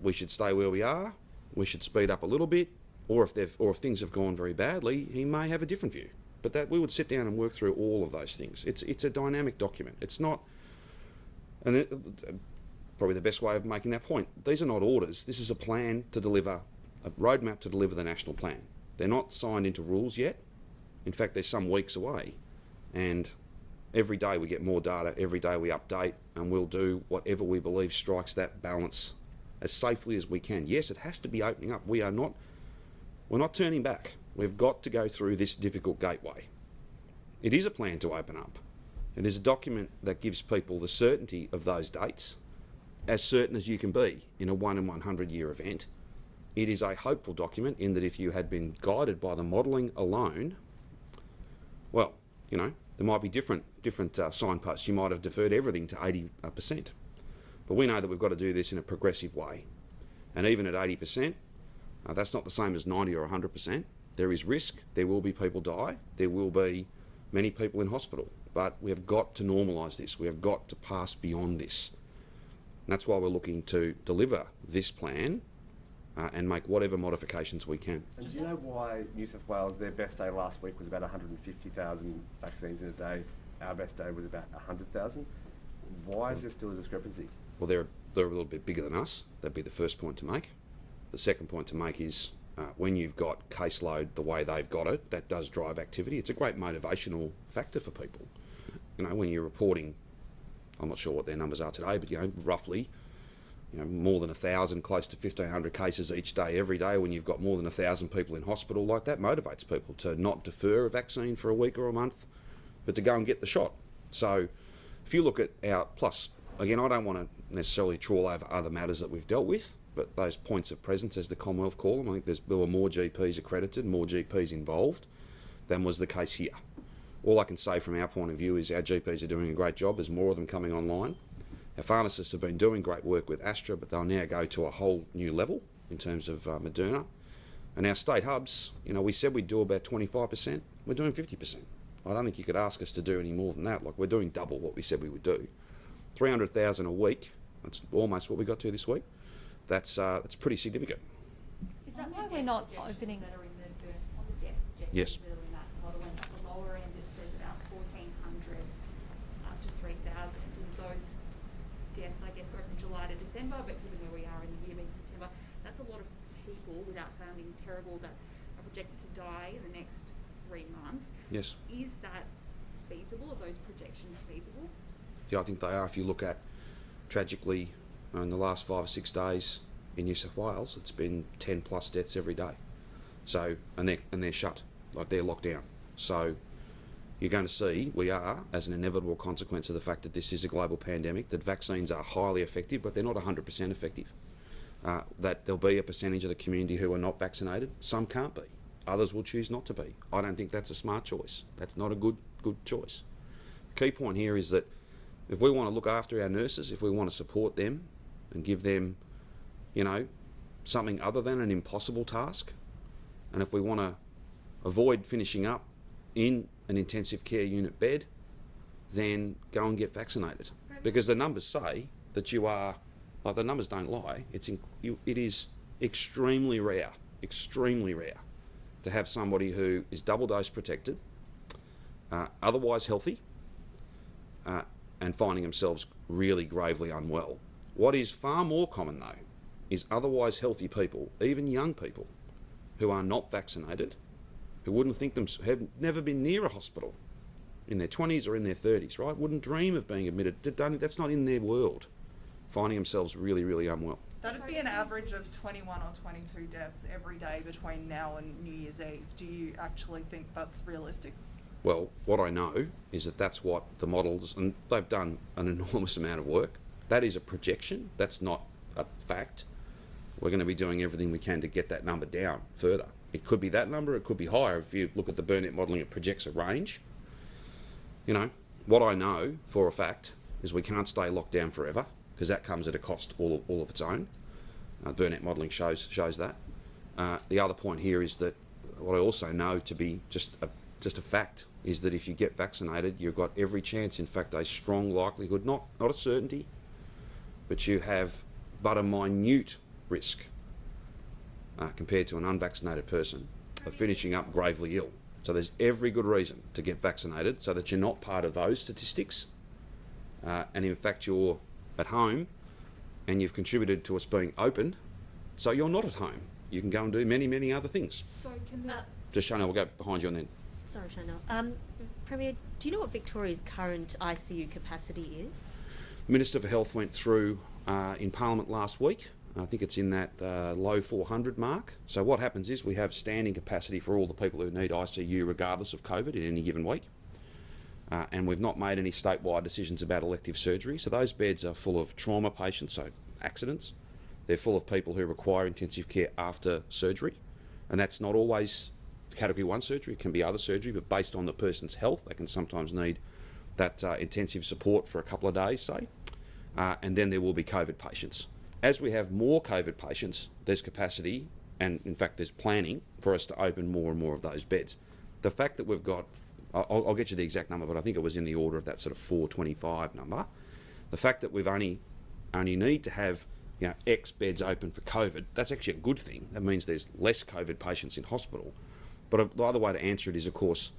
we should stay where we are, we should speed up a little bit, or if things have gone very badly, he may have a different view. But that we would sit down and work through all of those things. It's a dynamic document. It's not, and probably the best way of making that point, these are not orders. This is a plan to deliver, a roadmap to deliver the national plan. They're not signed into rules yet. In fact, they're some weeks away. And every day we get more data, every day we update, and we'll do whatever we believe strikes that balance as safely as we can. Yes, it has to be opening up. We're not turning back. We've got to go through this difficult gateway. It is a plan to open up. It is a document that gives people the certainty of those dates, as certain as you can be in a 1 in 100 year event. It is a hopeful document in that if you had been guided by the modelling alone, well, there might be different signposts. You might have deferred everything to 80%. But we know that we've got to do this in a progressive way. And even at 80%, that's not the same as 90 or 100%. There is risk. There will be people die. There will be many people in hospital. But we have got to normalise this. We have got to pass beyond this. And that's why we're looking to deliver this plan and make whatever modifications we can. And do you know why New South Wales, their best day last week was about 150,000 vaccines in a day? Our best day was about 100,000. Why is there still a discrepancy? Well, they're a little bit bigger than us. That'd be the first point to make. The second point to make is when you've got caseload the way they've got it, that does drive activity. It's a great motivational factor for people. When you're reporting, I'm not sure what their numbers are today, but roughly, more than 1,000, close to 1,500 cases each day, every day, when you've got more than 1,000 people in hospital, like that motivates people to not defer a vaccine for a week or a month, but to go and get the shot. So if you look at our, plus, again, I don't want to necessarily trawl over other matters that we've dealt with, but those points of presence, as the Commonwealth call them, I think there were more GPs accredited, more GPs involved than was the case here. All I can say from our point of view is our GPs are doing a great job. There's more of them coming online. Our pharmacists have been doing great work with Astra, but they'll now go to a whole new level in terms of Moderna. And our state hubs, we said we'd do about 25%. we're doing 50%. I don't think you could ask us to do any more than that. Like, we're doing double what we said we would do. 300,000 a week, that's almost what we got to this week. That's pretty significant. Is that why we're not opening? That are in on the death projections Yes. that are in that model, and at the lower end it says about 1,400 up to 3,000. And those deaths, I guess, go from July to December, but given where we are in the year being September, that's a lot of people, without sounding terrible, that are projected to die in the next 3 months. Yes. Is that feasible? Are those projections feasible? Yeah, I think they are. If you look at, tragically, in the last 5 or 6 days in New South Wales, it's been 10 plus deaths every day. So, and they're shut, like they're locked down. So you're going to see, we are, as an inevitable consequence of the fact that this is a global pandemic, that vaccines are highly effective, but they're not 100% effective. That there'll be a percentage of the community who are not vaccinated. Some can't be. Others will choose not to be. I don't think that's a smart choice. That's not a good choice. The key point here is that if we want to look after our nurses, if we want to support them and give them, you know, something other than an impossible task, and if we want to avoid finishing up in an intensive care unit bed, then go and get vaccinated. Because the numbers say that you are, like, the numbers don't lie. It is extremely rare to have somebody who is double dose protected, otherwise healthy, and finding themselves really gravely unwell. What is far more common, though, is otherwise healthy people, even young people, who are not vaccinated, who wouldn't think have never been near a hospital in their 20s or in their 30s, right? Wouldn't dream of being admitted. That's not in their world. Finding themselves really, really unwell. That'd be an average of 21 or 22 deaths every day between now and New Year's Eve. Do you actually think that's realistic? Well, what I know is that that's what the models, and they've done an enormous amount of work. That is a projection. That's not a fact. We're going to be doing everything we can to get that number down further. It could be that number, it could be higher. If you look at the Burnett modelling, it projects a range. You know, what I know for a fact is we can't stay locked down forever, because that comes at a cost all of its own. Burnett modelling shows that. The other point here is that what I also know to be just a fact is that if you get vaccinated, you've got every chance, in fact a strong likelihood, not a certainty, but you have but a minute risk compared to an unvaccinated person of finishing up gravely ill. So there's every good reason to get vaccinated so that you're not part of those statistics, and in fact you're at home and you've contributed to us being open, so you're not at home. You can go and do many, many other things. So can the Just Chanel, we'll go behind you and then. Sorry, Chanel. Premier, do you know what Victoria's current ICU capacity is? The Minister for Health went through in Parliament last week. I think it's in that low 400 mark. So what happens is we have standing capacity for all the people who need ICU regardless of COVID in any given week. And we've not made any statewide decisions about elective surgery. So those beds are full of trauma patients, so accidents. They're full of people who require intensive care after surgery. And that's not always category 1 surgery, it can be other surgery, but based on the person's health, they can sometimes need that intensive support for a couple of days, say. And then there will be COVID patients. As we have more COVID patients, there's capacity, and in fact there's planning for us to open more and more of those beds. The fact that we've got, I'll get you the exact number, but I think it was in the order of that sort of 425 number. The fact that we've only need to have, you know, X beds open for COVID, that's actually a good thing. That means there's less COVID patients in hospital. But the other way to answer it is, of course,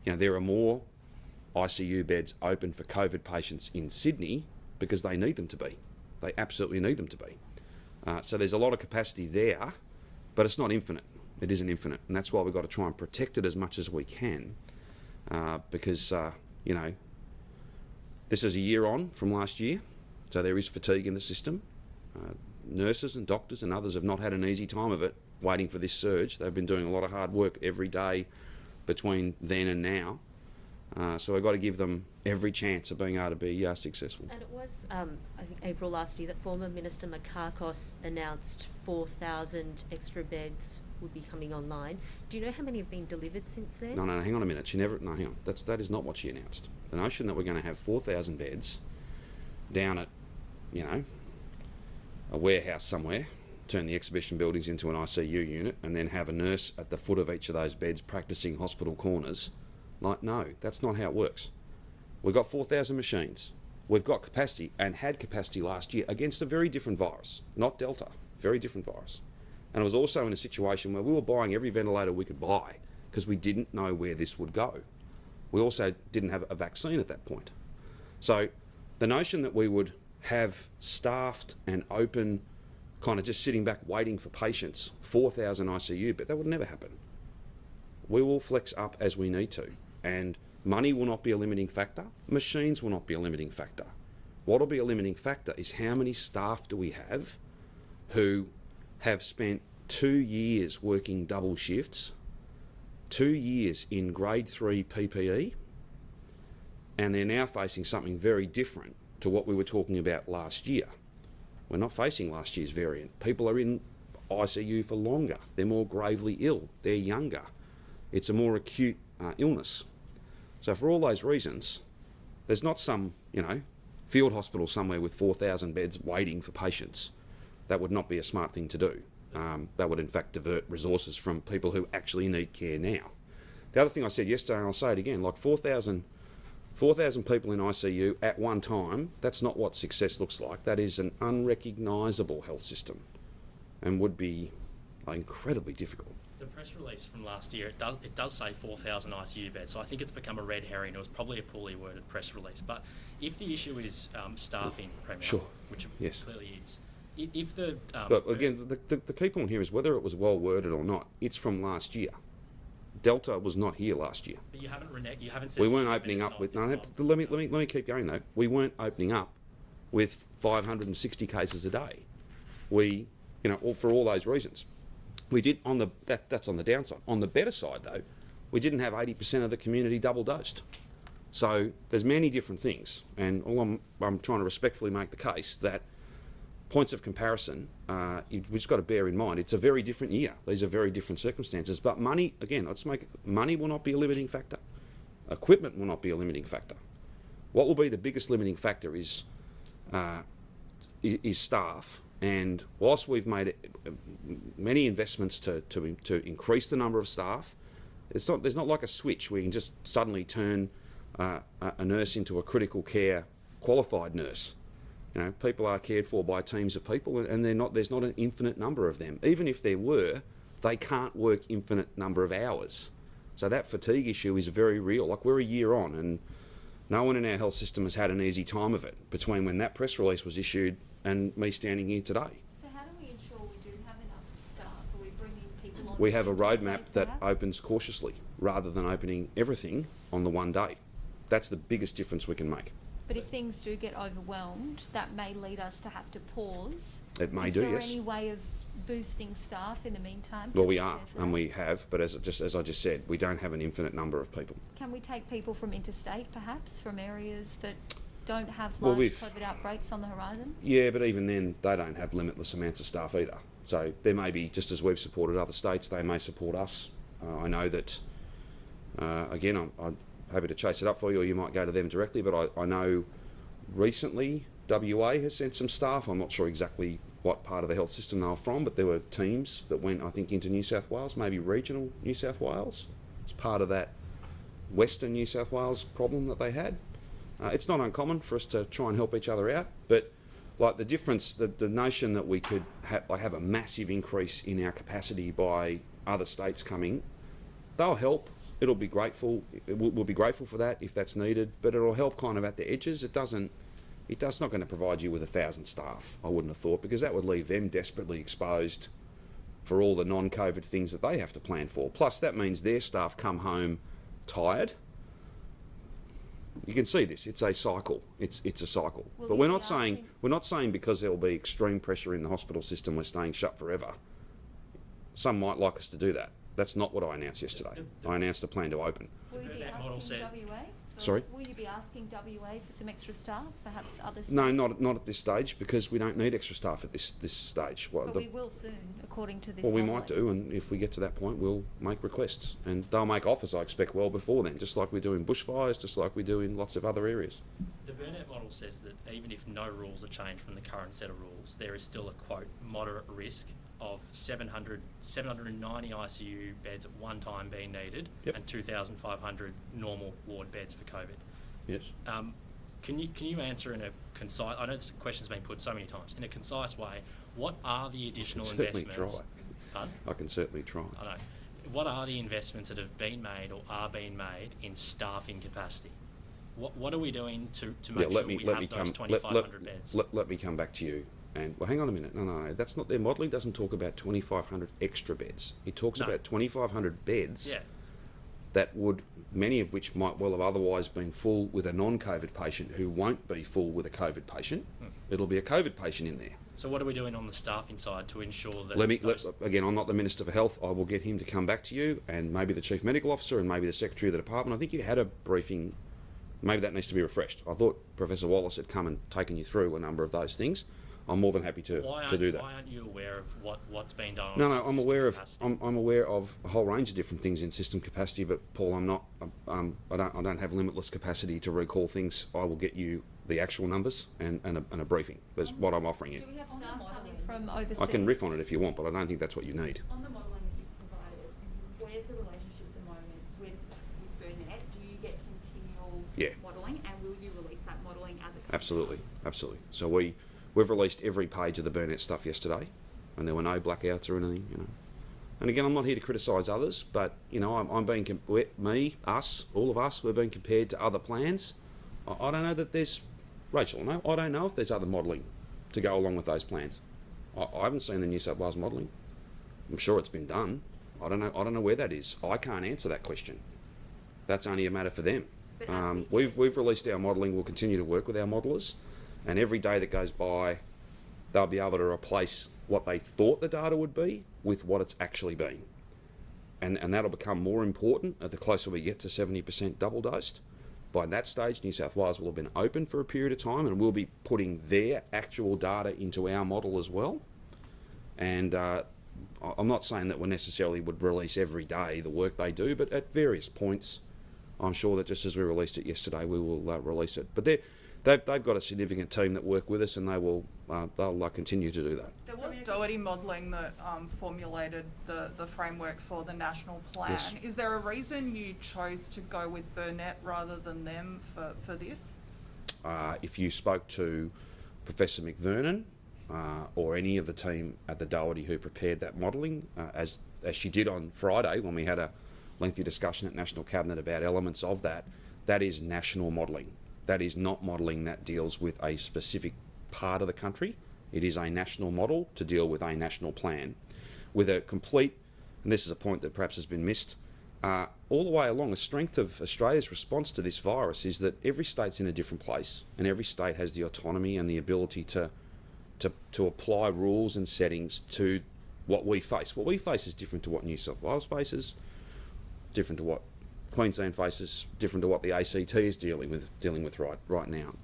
you know, there are more ICU beds open for COVID patients in Sydney because they need them to be. They absolutely need them to be. So there's a lot of capacity there, but it's not infinite. It isn't infinite, and that's why we've got to try and protect it as much as we can, because you know, this is a year on from last year, so there is fatigue in the system. Nurses and doctors and others have not had an easy time of it waiting for this surge. They've been doing a lot of hard work every day between then and now. So we've got to give them every chance of being able to be successful. And it was, I think, April last year that former Minister Makakos announced 4,000 extra beds would be coming online. Do you know how many have been delivered since then? No, hang on a minute. Hang on. That is not what she announced. The notion that we're going to have 4,000 beds down at, you know, a warehouse somewhere turn the exhibition buildings into an ICU unit and then have a nurse at the foot of each of those beds practicing hospital corners. Like, no, that's not how it works. We've got 4,000 machines. We've got capacity and had capacity last year against a very different virus, not Delta, very different virus. And it was also in a situation where we were buying every ventilator we could buy because we didn't know where this would go. We also didn't have a vaccine at that point. So the notion that we would have staffed and open, kind of just sitting back waiting for patients, 4,000 ICU, but that would never happen. We will flex up as we need to, and money will not be a limiting factor. Machines will not be a limiting factor. What will be a limiting factor is how many staff do we have who have spent 2 years working double shifts, 2 years in grade 3 PPE, and they're now facing something very different to what we were talking about last year. We're not facing last year's variant. People are in ICU for longer. They're more gravely ill. They're younger. It's a more acute illness. So for all those reasons, there's not some, field hospital somewhere with 4,000 beds waiting for patients. That would not be a smart thing to do. That would in fact divert resources from people who actually need care now. The other thing I said yesterday, and I'll say it again, like 4,000 people in ICU at one time, that's not what success looks like. That is an unrecognisable health system and would be incredibly difficult. The press release from last year, it does say 4,000 ICU beds, so I think it's become a red herring. It was probably a poorly worded press release. But if the issue is staffing, Premier, Sure. which Yes. it clearly is, if the... But again, the key point here is whether it was well worded or not, it's from last year. Delta was not here last year. But you haven't said... We weren't opening up with... No, let me keep going though. We weren't opening up with 560 cases a day. We, for all those reasons. We did that's on the downside. On the better side though, we didn't have 80% of the community double dosed. So there's many different things, and all I'm trying to respectfully make the case that points of comparison, we've just got to bear in mind, it's a very different year. These are very different circumstances. But money, again, money will not be a limiting factor. Equipment will not be a limiting factor. What will be the biggest limiting factor is staff. And whilst we've made many investments to increase the number of staff, there's not like a switch where you can just suddenly turn a nurse into a critical care qualified nurse. People are cared for by teams of people, and there's not an infinite number of them. Even if there were, they can't work infinite number of hours. So that fatigue issue is very real. Like, we're a year on, and no one in our health system has had an easy time of it between when that press release was issued and me standing here today. So how do we ensure we do have enough staff? Are we bringing people on? We have a roadmap interstate, that perhaps? opens cautiously rather than opening everything on the one day. That's the biggest difference we can make. But if things do get overwhelmed, that may lead us to have to pause. It may Is do, there yes. any way of boosting staff in the meantime? Well, Can we do are, that, and right? we have, but as I just said, we don't have an infinite number of people. Can we take people from interstate, perhaps, from areas that don't have Well, large we've- COVID outbreaks on the horizon? Yeah, but even then, they don't have limitless amounts of staff either. So there may be, just as we've supported other states, they may support us. I know that, again, I'm happy to chase it up for you, or you might go to them directly, but I know recently WA has sent some staff. I'm not sure exactly what part of the health system they were from, but there were teams that went, I think, into New South Wales, maybe regional New South Wales. It's part of that Western New South Wales problem that they had. It's not uncommon for us to try and help each other out, but like the difference, the notion that we could have a massive increase in our capacity by other states coming, they'll help. It'll be grateful. We'll be grateful for that if that's needed, but it'll help kind of at the edges. It's not going to provide you with 1,000 staff, I wouldn't have thought, because that would leave them desperately exposed for all the non-COVID things that they have to plan for. Plus, that means their staff come home tired. You can see this. It's a cycle. It's a cycle. Will But you we're be not saying because there will be extreme pressure in the hospital system we're staying shut forever. Some might like us to do that. That's not what I announced yesterday. I announced a plan to open. Will you be That model asking says- WA? Sorry? Will you be asking WA for some extra staff, perhaps other states? No, not at this stage, because we don't need extra staff at this stage. But we will soon, according to this. Well, we modelling. might do, and if we get to that point, we'll make requests, and they'll make offers, I expect, well before then, just like we do in bushfires, just like we do in lots of other areas. The burnout model says that even if no rules are changed from the current set of rules, there is still a, quote, moderate risk of 790 ICU beds at one time being needed, Yep. and 2,500 normal ward beds for COVID. Yes. Can you answer in a concise? I know this question's been put so many times. In a concise way, what are the additional certainly investments? try. Pardon? I can certainly try. I know. What are the investments that have been made or are being made in staffing capacity? What are we doing to make sure we have those 2,500 beds? Let me come back to you. And well, hang on a minute. No, that's not their modelling. Doesn't talk about 2,500 extra beds. It talks No. about 2,500 beds. Yeah. That would, many of which might well have otherwise been full with a non-COVID patient who won't be full with a COVID patient. It'll be a COVID patient in there. So what are we doing on the staffing side to ensure that Again, I'm not the Minister for Health. I will get him to come back to you, and maybe the Chief Medical Officer and maybe the Secretary of the Department. I think you had a briefing. Maybe that needs to be refreshed. I thought Professor Wallace had come and taken you through a number of those things. I'm more than happy to do that. Why aren't you aware of what's been done? No, on I'm system aware of capacity? I'm aware of a whole range of different things in system capacity, but Paul, I'm not. I don't have limitless capacity to recall things. I will get you the actual numbers and a briefing. That's what I'm offering you. Do we have On the staff modelling. coming from overseas? I can riff on it if you want, but I don't think that's what you need. On the modelling that you've provided, where's the relationship at the moment with Burnett? Do you get continual Yeah. modelling, and will you release that modelling as it comes? Absolutely. So we've released every page of the Burnett stuff yesterday, and there were no blackouts or anything, you know. And again, I'm not here to criticise others, but you know, I'm being all of us, we're being compared to other plans. I don't know that there's Rachel. No, I don't know if there's other modelling to go along with those plans. I haven't seen the New South Wales modelling. I'm sure it's been done. I don't know where that is. I can't answer that question. That's only a matter for them. But as We've released our modelling. We'll continue to work with our modellers, and every day that goes by, they'll be able to replace what they thought the data would be with what it's actually been, and that'll become more important the closer we get to 70% double dosed. By that stage, New South Wales will have been open for a period of time, and we'll be putting their actual data into our model as well. And I'm not saying that we necessarily would release every day the work they do, but at various points, I'm sure that just as we released it yesterday, we will release it. But they've got a significant team that work with us, and they'll continue to do that. There was Doherty modelling that formulated the framework for the national plan. Yes. Is there a reason you chose to go with Burnett rather than them for this? If you spoke to Professor McVernon or any of the team at the Doherty who prepared that modelling, as she did on Friday when we had a lengthy discussion at National Cabinet about elements of that, that is national modelling. That is not modelling that deals with a specific part of the country. It is a national model to deal with a national plan with a complete, and this is a point that perhaps has been missed, all the way along. The strength of Australia's response to this virus is that every state's in a different place, and every state has the autonomy and the ability to apply rules and settings to what we face. What we face is different to what New South Wales faces, different to what Queensland faces, different to what the ACT is dealing with right now.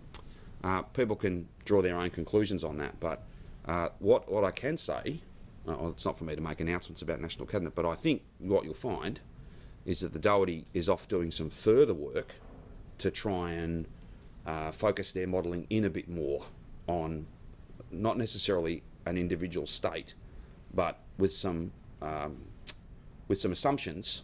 People can draw their own conclusions on that, but what I can say, it's not for me to make announcements about National Cabinet, but I think what you'll find is that the Doherty is off doing some further work to try and focus their modelling in a bit more on not necessarily an individual state, but with some assumptions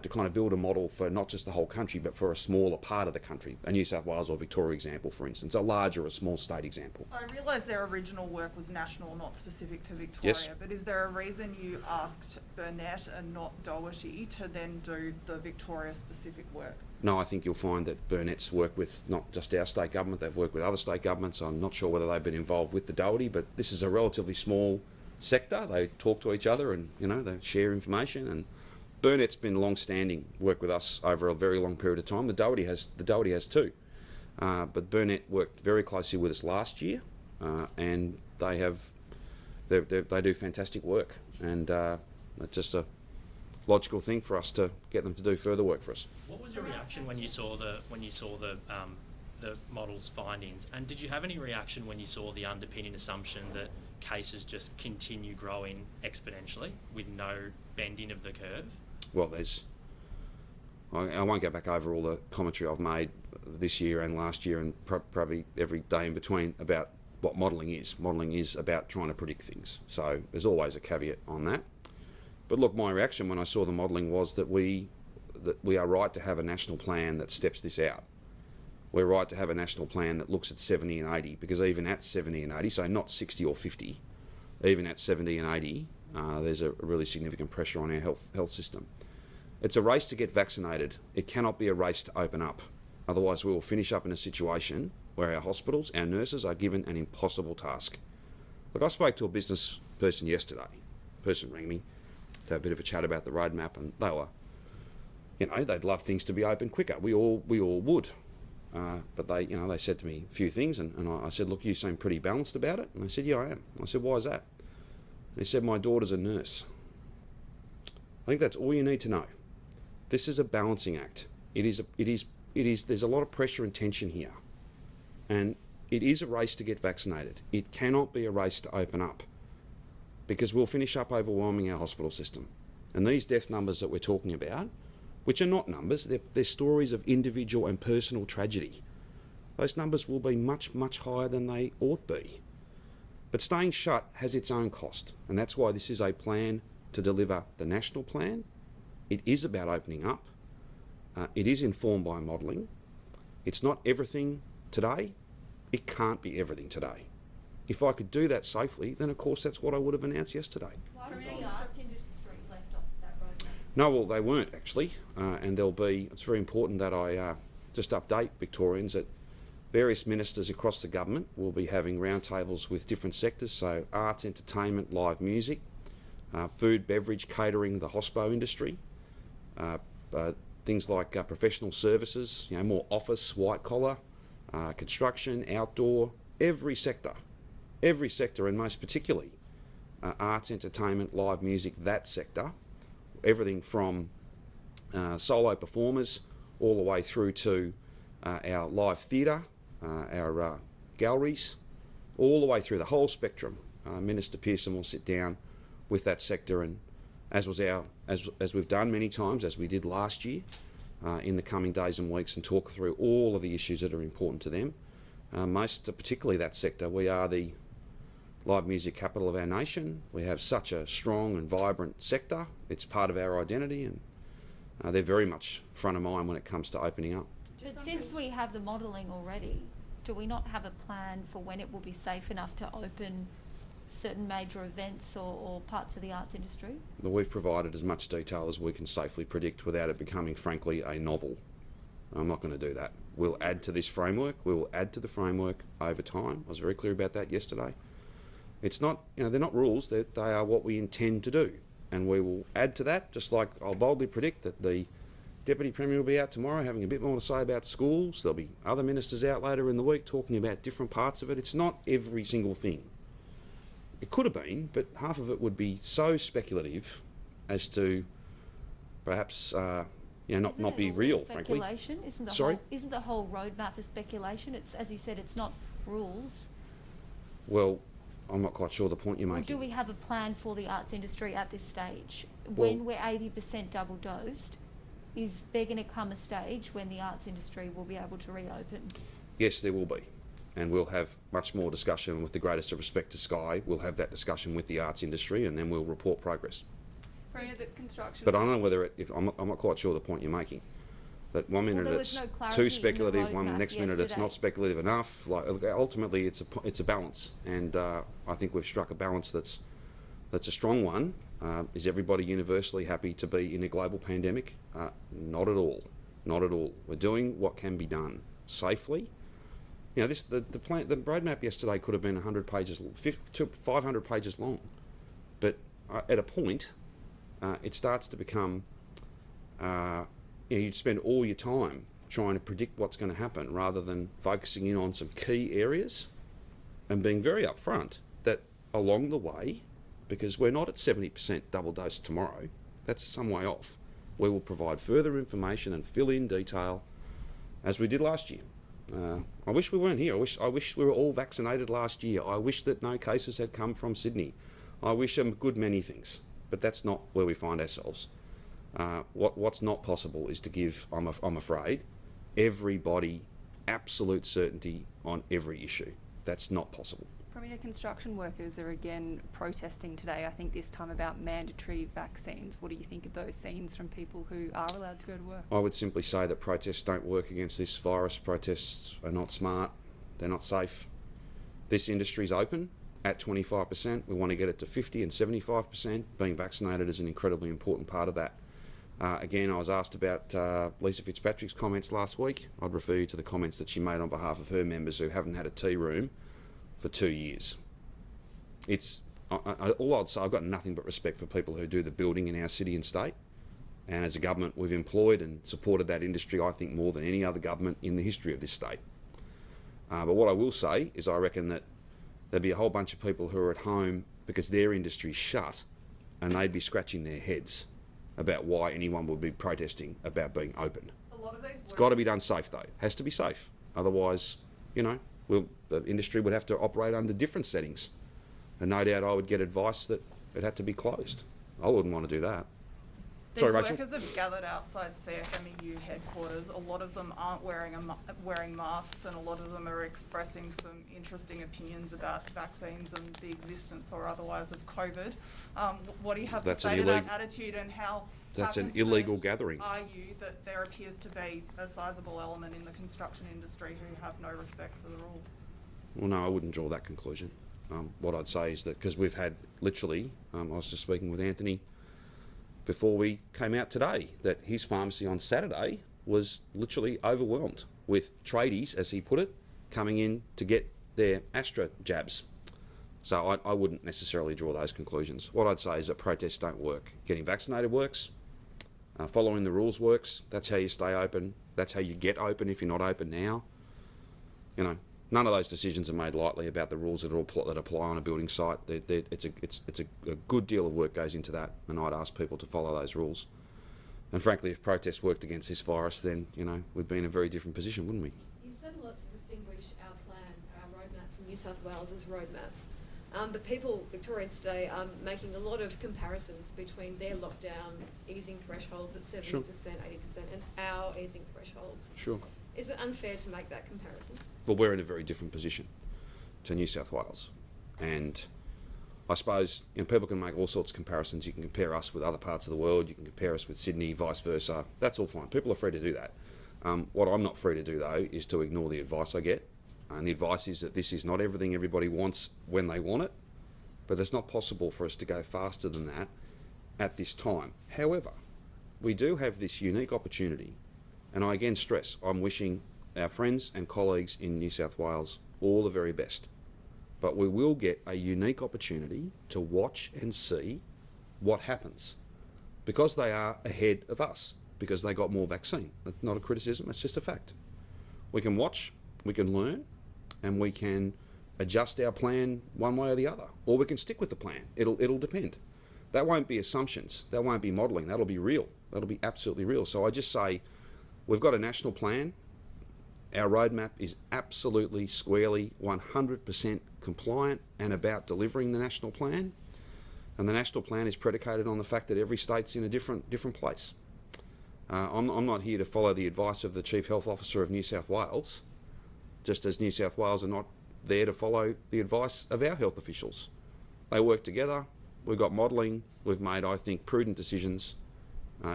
to kind of build a model for not just the whole country, but for a smaller part of the country, a New South Wales or Victoria example, for instance, a large or a small state example. I realise their original work was national, not specific to Victoria, Yes. but is there a reason you asked Burnett and not Doherty to then do the Victoria-specific work? No, I think you'll find that Burnett's worked with not just our state government, they've worked with other state governments. I'm not sure whether they've been involved with the Doherty, but this is a relatively small sector. They talk to each other and, they share information, and Burnett's been long-standing work with us over a very long period of time. The Doherty has too, but Burnett worked very closely with us last year, and they do fantastic work, and it's just a logical thing for us to get them to do further work for us. What was your reaction when you saw the model's findings, and did you have any reaction when you saw the underpinning assumption that cases just continue growing exponentially with no bending of the curve? Well, I won't go back over all the commentary I've made this year and last year and probably every day in between about what modelling is. Modelling is about trying to predict things. So there's always a caveat on that. But look, my reaction when I saw the modelling was that we are right to have a national plan that steps this out. We're right to have a national plan that looks at 70 and 80, because even at 70 and 80, so not 60 or 50, even at 70 and 80, there's a really significant pressure on our health system. It's a race to get vaccinated. It cannot be a race to open up. Otherwise, we will finish up in a situation where our hospitals, our nurses are given an impossible task. Look, I spoke to a business person yesterday. A person rang me to have a bit of a chat about the roadmap, and they were, they'd love things to be open quicker. We all would. But they said to me a few things, and I said, look, you seem pretty balanced about it. And they said, yeah, I am. I said, why is that? And he said, my daughter's a nurse. I think that's all you need to know. This is a balancing act. There's a lot of pressure and tension here. And it is a race to get vaccinated. It cannot be a race to open up, because we'll finish up overwhelming our hospital system. And these death numbers that we're talking about, which are not numbers, they're stories of individual and personal tragedy. Those numbers will be much, much higher than they ought be. But staying shut has its own cost, and that's why this is a plan to deliver the national plan. It is about opening up. It is informed by modelling. It's not everything today. It can't be everything today. If I could do that safely, then of course that's what I would have announced yesterday. Why was the arts industry left off that roadmap? No, well, they weren't actually, and it's very important that I just update Victorians that various ministers across the government will be having roundtables with different sectors, so arts, entertainment, live music, food, beverage, catering, the hospo industry, things like professional services, more office, white collar, construction, outdoor, every sector, and most particularly arts, entertainment, live music, that sector, everything from solo performers all the way through to our live theatre, our galleries, all the way through the whole spectrum. Minister Pearson will sit down with that sector, and as we've done many times, as we did last year, in the coming days and weeks, and talk through all of the issues that are important to them. Most particularly that sector. We are the live music capital of our nation. We have such a strong and vibrant sector. It's part of our identity, and they're very much front of mind when it comes to opening up. But since we have the modelling already, do we not have a plan for when it will be safe enough to open certain major events or parts of the arts industry? But we've provided as much detail as we can safely predict without it becoming, frankly, a novel. I'm not going to do that. We'll add to this framework. We will add to the framework over time. I was very clear about that yesterday. It's not, they're not rules. They are what we intend to do. And we will add to that, just like I'll boldly predict that the Deputy Premier will be out tomorrow having a bit more to say about schools. There'll be other ministers out later in the week talking about different parts of it. It's not every single thing. It could have been, but half of it would be so speculative as to perhaps not be real, frankly. Speculation? Isn't the whole roadmap a speculation? It's, as you said, it's not rules. Well, I'm not quite sure the point you're Or making. do we have a plan for the arts industry at this stage? Well, When we're 80% double dosed, is there going to come a stage when the arts industry will be able to reopen? Yes, there will be. And we'll have much more discussion. With the greatest of respect to Sky, we'll have that discussion with the arts industry, and then we'll report progress. Premier, the construction. But I don't know whether I'm not quite sure the point you're making. That one minute there was it's no clarity too in the speculative, roadmap next minute it's not yesterday. speculative enough. Like ultimately, it's a balance, and I think we've struck a balance that's a strong one. Is everybody universally happy to be in a global pandemic? Not at all. Not at all. We're doing what can be done safely. The roadmap yesterday could have been 100 pages, 500 pages long, but at a point, it starts to become. You'd spend all your time trying to predict what's going to happen rather than focusing in on some key areas and being very upfront that along the way, because we're not at 70% double dose tomorrow, that's some way off, we will provide further information and fill in detail as we did last year. I wish we weren't here. I wish we were all vaccinated last year. I wish that no cases had come from Sydney. I wish a good many things, but that's not where we find ourselves. What's not possible is to give, I'm afraid, everybody absolute certainty on every issue. That's not possible. Premier, construction workers are again protesting today, I think this time about mandatory vaccines. What do you think of those scenes from people who are allowed to go to work? I would simply say that protests don't work against this virus. Protests are not smart. They're not safe. This industry's open at 25%. We want to get it to 50 and 75%. Being vaccinated is an incredibly important part of that. Again, I was asked about Lisa Fitzpatrick's comments last week. I'd refer you to the comments that she made on behalf of her members who haven't had a tea room for 2 years. All I'd say, I've got nothing but respect for people who do the building in our city and state. And as a government, we've employed and supported that industry, I think, more than any other government in the history of this state. But what I will say is I reckon that there'd be a whole bunch of people who are at home because their industry's shut, and they'd be scratching their heads about why anyone would be protesting about being open. A lot of these It's got to be done safe, though. It has to be safe. Otherwise, the industry would have to operate under different settings. And no doubt I would get advice that it had to be closed. I wouldn't want to do that. These Sorry, Rachel. workers have gathered outside CFMEU headquarters. A lot of them aren't wearing masks, and a lot of them are expressing some interesting opinions about vaccines and the existence or otherwise of COVID. What do you have That's to an say to that illegal- attitude, and how That's an concerned illegal gathering. are you that there appears to be a sizable element in the construction industry who have no respect for the rules? Well, no, I wouldn't draw that conclusion. What I'd say is that because we've had literally, I was just speaking with Anthony before we came out today, that his pharmacy on Saturday was literally overwhelmed with tradies, as he put it, coming in to get their Astra jabs. So I wouldn't necessarily draw those conclusions. What I'd say is that protests don't work. Getting vaccinated works. Following the rules works. That's how you stay open. That's how you get open if you're not open now. None of those decisions are made lightly about the rules that apply on a building site. It's a good deal of work goes into that, and I'd ask people to follow those rules. And frankly, if protests worked against this virus, then we'd be in a very different position, wouldn't we? You've said a lot to distinguish our plan, our roadmap from New South Wales's roadmap. But people, Victorians today, are making a lot of comparisons between their lockdown easing thresholds at 70%, Sure. 80%, and our easing thresholds. Sure. Is it unfair to make that comparison? Well, we're in a very different position to New South Wales. And I suppose people can make all sorts of comparisons. You can compare us with other parts of the world. You can compare us with Sydney, vice versa. That's all fine. People are free to do that. What I'm not free to do, though, is to ignore the advice I get. And the advice is that this is not everything everybody wants when they want it, but it's not possible for us to go faster than that at this time. However, we do have this unique opportunity, and I again stress, I'm wishing our friends and colleagues in New South Wales all the very best. But we will get a unique opportunity to watch and see what happens, because they are ahead of us, because they got more vaccine. That's not a criticism, it's just a fact. We can watch, we can learn, and we can adjust our plan one way or the other, or we can stick with the plan. It'll depend. That won't be assumptions, that won't be modelling, that'll be real. That'll be absolutely real. So I just say, we've got a national plan. Our roadmap is absolutely squarely 100% compliant and about delivering the national plan. And the national plan is predicated on the fact that every state's in a different place. I'm not here to follow the advice of the Chief Health Officer of New South Wales, just as New South Wales are not there to follow the advice of our health officials. They work together. We've got modelling. We've made, I think, prudent decisions.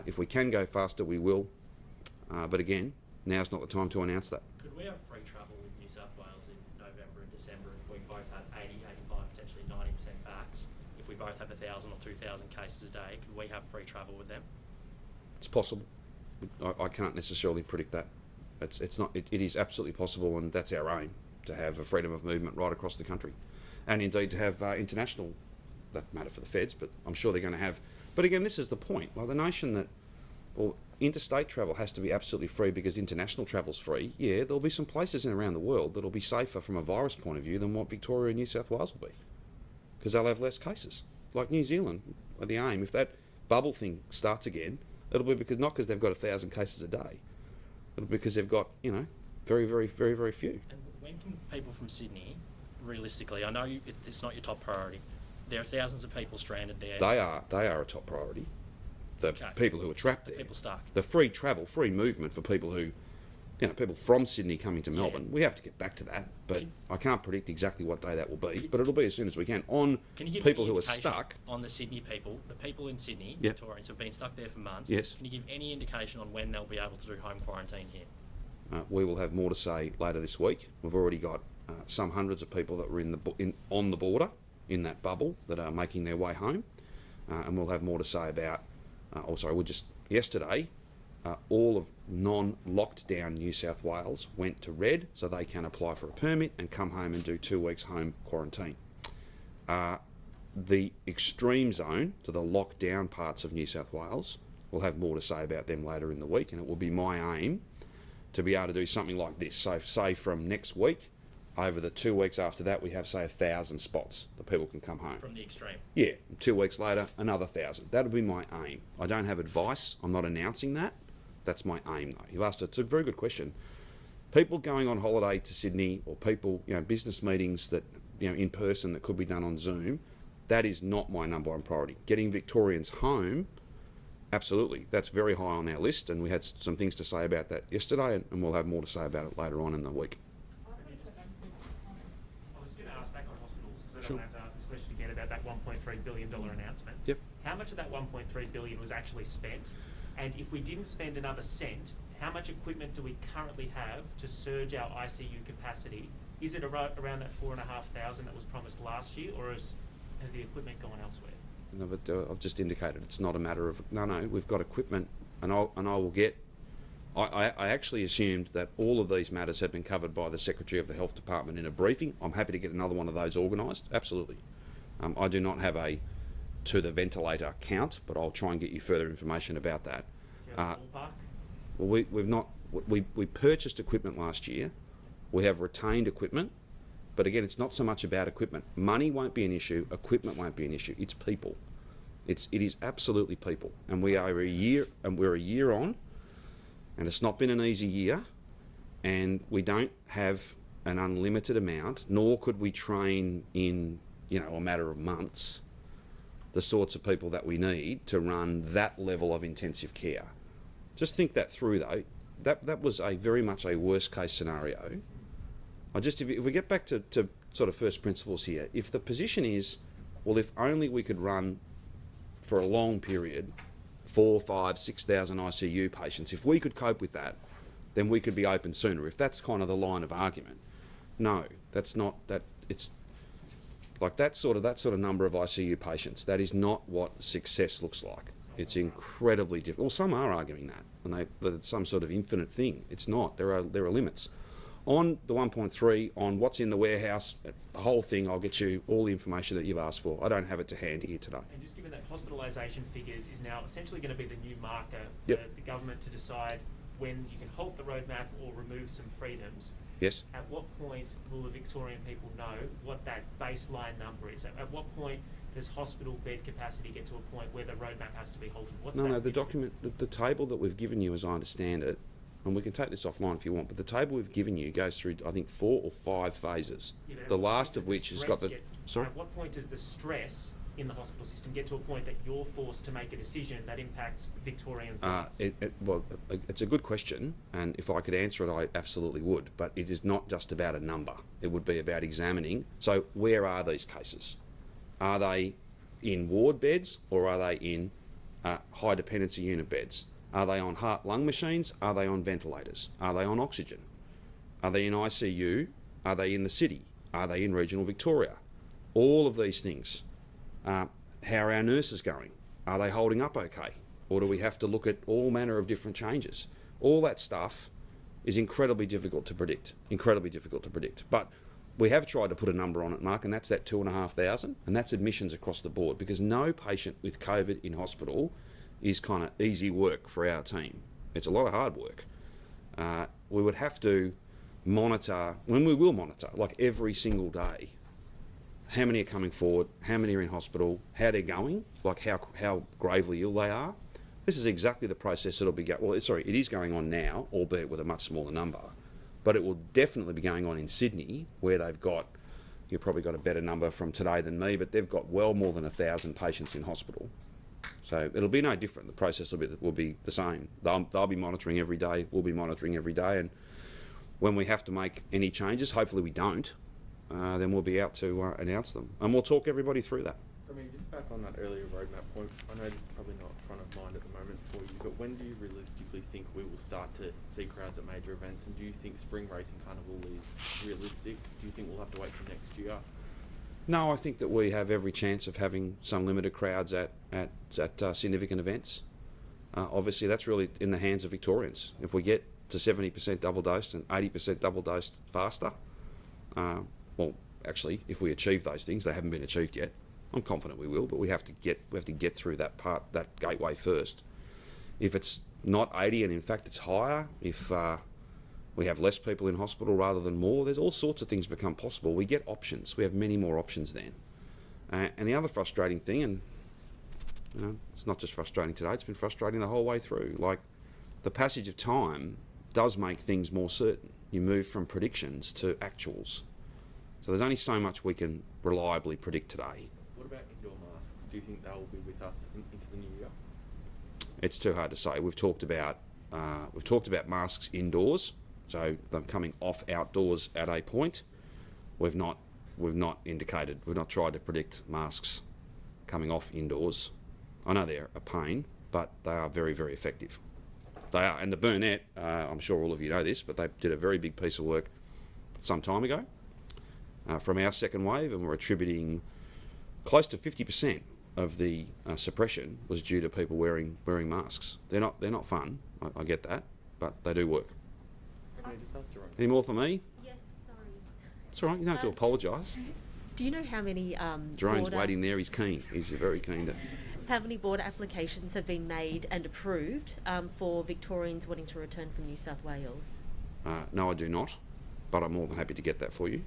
If we can go faster, we will. But again, now's not the time to announce that. Could we have free travel with New South Wales in November and December if we both had 80, 85, potentially 90% vax? If we both have 1,000 or 2,000 cases a day, could we have free travel with them? It's possible. I can't necessarily predict that. It's not. It is absolutely possible, and that's our aim, to have a freedom of movement right across the country, and indeed to have international. That matter for the feds, but I'm sure they're going to have. But again, this is the point. Like the notion that, well, interstate travel has to be absolutely free because international travel's free. Yeah, there'll be some places in around the world that'll be safer from a virus point of view than what Victoria and New South Wales will be, because they'll have less cases. Like New Zealand, the aim, if that bubble thing starts again, it'll be not because they've got 1,000 cases a day. It'll be because they've got, very, very, very, very few. And when can people from Sydney, realistically, I know it's not your top priority, there are thousands of people stranded there. They are a top priority. The Okay. people who are trapped there. People stuck. The free travel, free movement for people who, people from Sydney coming to Melbourne. We have to get back to that, but I can't predict exactly what day that will be. But it'll be as soon as we can. On Can you give people any who are indication stuck, on the Sydney people, the people in Sydney, Yep. Victorians who've been stuck there for months? Yes. Can you give any indication on when they'll be able to do home quarantine here? we will have more to say later this week. We've already got some hundreds of people that were on the border in that bubble that are making their way home, and we'll have more to say about. Yesterday. All of non-locked down New South Wales went to red, so they can apply for a permit and come home and do 2 weeks home quarantine. The extreme zone, to the locked down parts of New South Wales, we'll have more to say about them later in the week, and it will be my aim to be able to do something like this. So say from next week, over the 2 weeks after that, we have, say, 1,000 spots that people can come home. From the extreme? Yeah, 2 weeks later, another 1,000. That'll be my aim. I don't have advice. I'm not announcing that. That's my aim, though. You've asked, it's a very good question. People going on holiday to Sydney, or people, business meetings that, in person that could be done on Zoom, that is not my number one priority. Getting Victorians home, absolutely. That's very high on our list, and we had some things to say about that yesterday, and we'll have more to say about it later on in the week. I was just going to ask back on hospitals, because I Sure. don't have to ask this question again about that $1.3 billion announcement. Yep. How much of that $1.3 billion was actually spent? And if we didn't spend another cent, how much equipment do we currently have to surge our ICU capacity? Is it around that 4,500 that was promised last year, or has the equipment gone elsewhere? No, but I've just indicated it's not a matter of no. We've got equipment, and I will get. I actually assumed that all of these matters had been covered by the Secretary of the Health Department in a briefing. I'm happy to get another one of those organised. Absolutely. I do not have a to the ventilator count, but I'll try and get you further information about that. Do you have a ballpark? Well, we've not. We purchased equipment last year. We have retained equipment, but again, it's not so much about equipment. Money won't be an issue. Equipment won't be an issue. It's people. It is absolutely people, and we're a year on, and it's not been an easy year, and we don't have an unlimited amount, nor could we train in a matter of months the sorts of people that we need to run that level of intensive care. Just think that through, though. That was very much a worst case scenario. If we get back to sort of first principles here, if the position is, well, if only we could run for a long period 4,000, 5,000, 6,000 ICU patients, if we could cope with that, then we could be open sooner. If that's kind of the line of argument, no, that's not that. It's like that sort of number of ICU patients. That is not what success looks like. It's incredibly difficult. Well, some are arguing that, and that it's some sort of infinite thing. It's not. There are limits. On the 1.3, on what's in the warehouse, the whole thing, I'll get you all the information that you've asked for. I don't have it to hand here today. And just given that hospitalisation figures is now essentially going to be the new marker Yep. for the government to decide when you can halt the roadmap or remove some freedoms. Yes? At what point will the Victorian people know what that baseline number is? At what point does hospital bed capacity get to a point where the roadmap has to be halted? The document, the table that we've given you, as I understand it, and we can take this offline if you want, but the table we've given you goes through, I think, 4 or 5 phases. Yeah, but The at what last point of does which has got the... Sorry? At what point does the stress in the hospital system get to a point that you're forced to make a decision that impacts Victorians' lives? It's a good question, and if I could answer it, I absolutely would. But it is not just about a number. It would be about examining. So where are these cases? Are they in ward beds, or are they in high dependency unit beds? Are they on heart-lung machines? Are they on ventilators? Are they on oxygen? Are they in ICU? Are they in the city? Are they in regional Victoria? All of these things. How are our nurses going? Are they holding up okay? Or do we have to look at all manner of different changes? All that stuff is incredibly difficult to predict. Incredibly difficult to predict. But we have tried to put a number on it, Mark, and that's that 2,500, and that's admissions across the board, because no patient with COVID in hospital is kind of easy work for our team. It's a lot of hard work. We would have to monitor, when we will monitor, like every single day, how many are coming forward, how many are in hospital, how they're going, like how gravely ill they are. This is exactly the process that'll be it is going on now, albeit with a much smaller number, but it will definitely be going on in Sydney, where you've probably got a better number from today than me, but they've got well more than 1,000 patients in hospital. So it'll be no different. The process will be the same. They'll be monitoring every day. We'll be monitoring every day, and when we have to make any changes, hopefully we don't, then we'll be out to announce them. And we'll talk everybody through that. I mean, just back on that earlier roadmap point, I know this is probably not front of mind at the moment for you, but when do you realistically think we will start to see crowds at major events? And do you think Spring Racing Carnival is realistic? Do you think we'll have to wait till next year? No, I think that we have every chance of having some limited crowds at significant events. Obviously, that's really in the hands of Victorians. If we get to 70% double dosed and 80% double dosed faster, well, actually, if we achieve those things, they haven't been achieved yet. I'm confident we will, but we have to get through that gateway first. If it's not 80 and in fact it's higher, if we have less people in hospital rather than more, there's all sorts of things become possible. We get options. We have many more options then. And the other frustrating thing, and it's not just frustrating today, it's been frustrating the whole way through. Like, the passage of time does make things more certain. You move from predictions to actuals. So there's only so much we can reliably predict today. What about indoor masks? Do you think they will be with us into the new year? It's too hard to say. We've talked about masks indoors, so them coming off outdoors at a point. We've not indicated. We've not tried to predict masks coming off indoors. I know they're a pain, but they are very, very effective. They are. And the Burnett, I'm sure all of you know this, but they did a very big piece of work some time ago from our second wave, and we're attributing close to 50% of the suppression was due to people wearing masks. They're not fun. I get that, but they do work. Any more for me? Yes, sorry. It's all right. You don't have to apologise. Do you know how many Jerome's waiting there. He's keen. He's very keen to. How many border applications have been made and approved for Victorians wanting to return from New South Wales? No, I do not, but I'm more than happy to get that for you.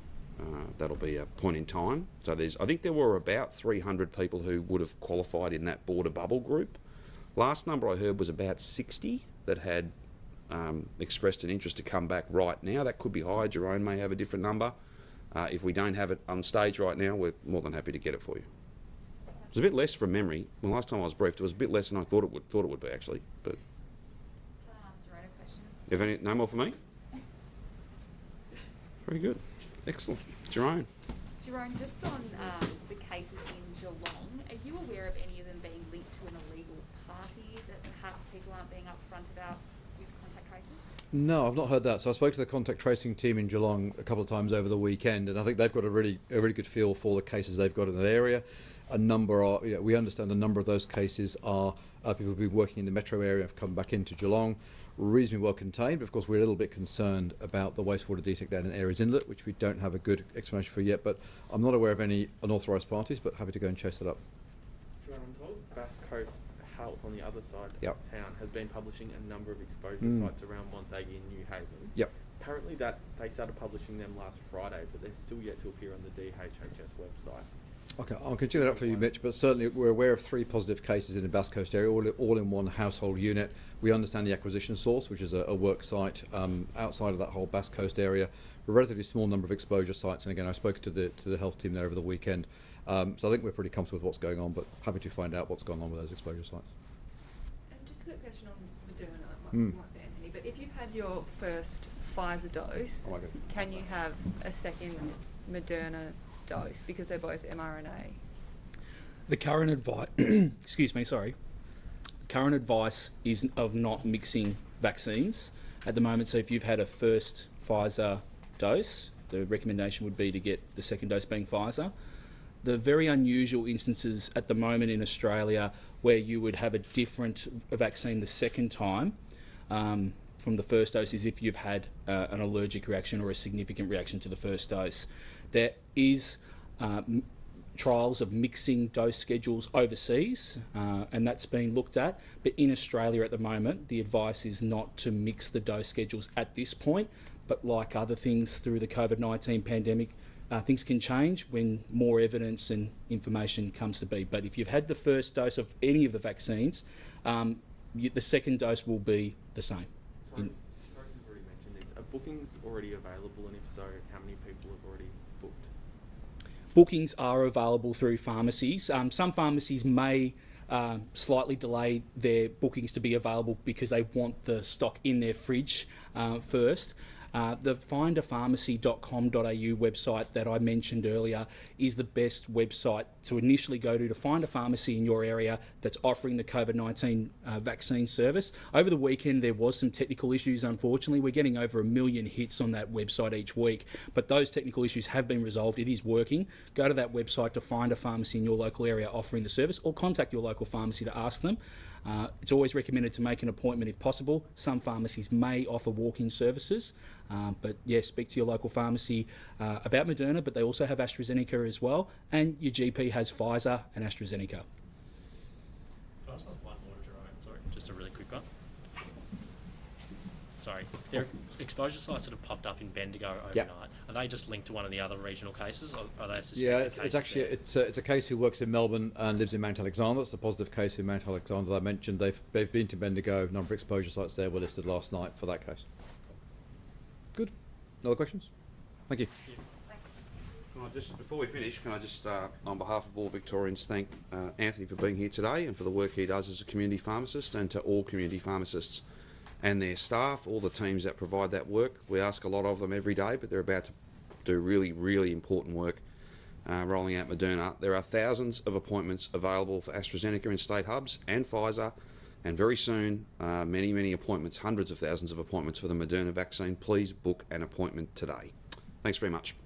That'll be a point in time. So I think there were about 300 people who would have qualified in that border bubble group. Last number I heard was about 60 that had expressed an interest to come back right now. That could be higher. Jerome may have a different number. If we don't have it on stage right now, we're more than happy to get it for you. It's a bit less from memory. Well, last time I was briefed, it was a bit less than I thought it would be actually. But Can I ask Jerome a question? if any, no more for me. Very good, excellent, Jerome. Jerome, just on the cases in Geelong, are you aware of any of them being linked to an illegal party that perhaps people aren't being upfront about with contact traces? No, I've not heard that. So I spoke to the contact tracing team in Geelong a couple of times over the weekend, and I think they've got a really good feel for the cases they've got in that area. A number are, we understand a number of those cases are people who've been working in the metro area have come back into Geelong, reasonably well contained, but of course we're a little bit concerned about the wastewater detect down in Aries Inlet, which we don't have a good explanation for yet, but I'm not aware of any unauthorised parties, but happy to go and chase that up. Joanne, I'm told Bass Coast Health on the other side Yep. of town has been publishing a number of exposure sites around Montague and New Haven. Yep. Apparently that they started publishing them last Friday, but they're still yet to appear on the DHHS website. Okay, I'll continue that up for you, Mitch, but certainly we're aware of 3 positive cases in the Bass Coast area, all in one household unit. We understand the acquisition source, which is a work site outside of that whole Bass Coast area. A relatively small number of exposure sites, and again, I spoke to the health team there over the weekend. So I think we're pretty comfortable with what's going on, but happy to find out what's going on with those exposure sites. And just a quick question on Moderna, might be Anthony, but if you've had your first Pfizer dose, Oh my God. can you have a second Moderna dose because they're both mRNA? The current advice, excuse me, sorry. The current advice is of not mixing vaccines at the moment. So if you've had a first Pfizer dose, the recommendation would be to get the second dose being Pfizer. The very unusual instances at the moment in Australia where you would have a different vaccine the second time from the first dose is if you've had an allergic reaction or a significant reaction to the first dose. There is trials of mixing dose schedules overseas, and that's being looked at. But in Australia at the moment, the advice is not to mix the dose schedules at this point. But like other things through the COVID-19 pandemic, things can change when more evidence and information comes to be. But if you've had the first dose of any of the vaccines, the second dose will be the same. Sorry, you've already mentioned this. Are bookings already available, and if so, how many people have already booked? Bookings are available through pharmacies. Some pharmacies may slightly delay their bookings to be available because they want the stock in their fridge first. The finderpharmacy.com.au website that I mentioned earlier is the best website to initially go to find a pharmacy in your area that's offering the COVID-19 vaccine service. Over the weekend, there was some technical issues, unfortunately. We're getting over 1 million hits on that website each week, but those technical issues have been resolved. It is working. Go to that website to find a pharmacy in your local area offering the service, or contact your local pharmacy to ask them. It's always recommended to make an appointment if possible. Some pharmacies may offer walk-in services, but yeah, speak to your local pharmacy about Moderna, but they also have AstraZeneca as well, and your GP has Pfizer and AstraZeneca. Can I just ask one more, Jerome? Sorry, just a really quick one. Sorry, there are exposure sites that have popped up in Bendigo overnight. Yep. Are they just linked to one of the other regional cases, or are they suspected Yeah, cases it's actually there? it's a case who works in Melbourne and lives in Mount Alexander. It's a positive case in Mount Alexander that I mentioned. They've been to Bendigo. A number of exposure sites there were listed last night for that case. Good. No other questions? Thank you. Can I just, before we finish, can I just, on behalf of all Victorians, thank Anthony for being here today and for the work he does as a community pharmacist, and to all community pharmacists and their staff, all the teams that provide that work. We ask a lot of them every day, but they're about to do really, really important work rolling out Moderna. There are thousands of appointments available for AstraZeneca in state hubs and Pfizer, and very soon, many, many appointments, hundreds of thousands of appointments for the Moderna vaccine. Please book an appointment today. Thanks very much.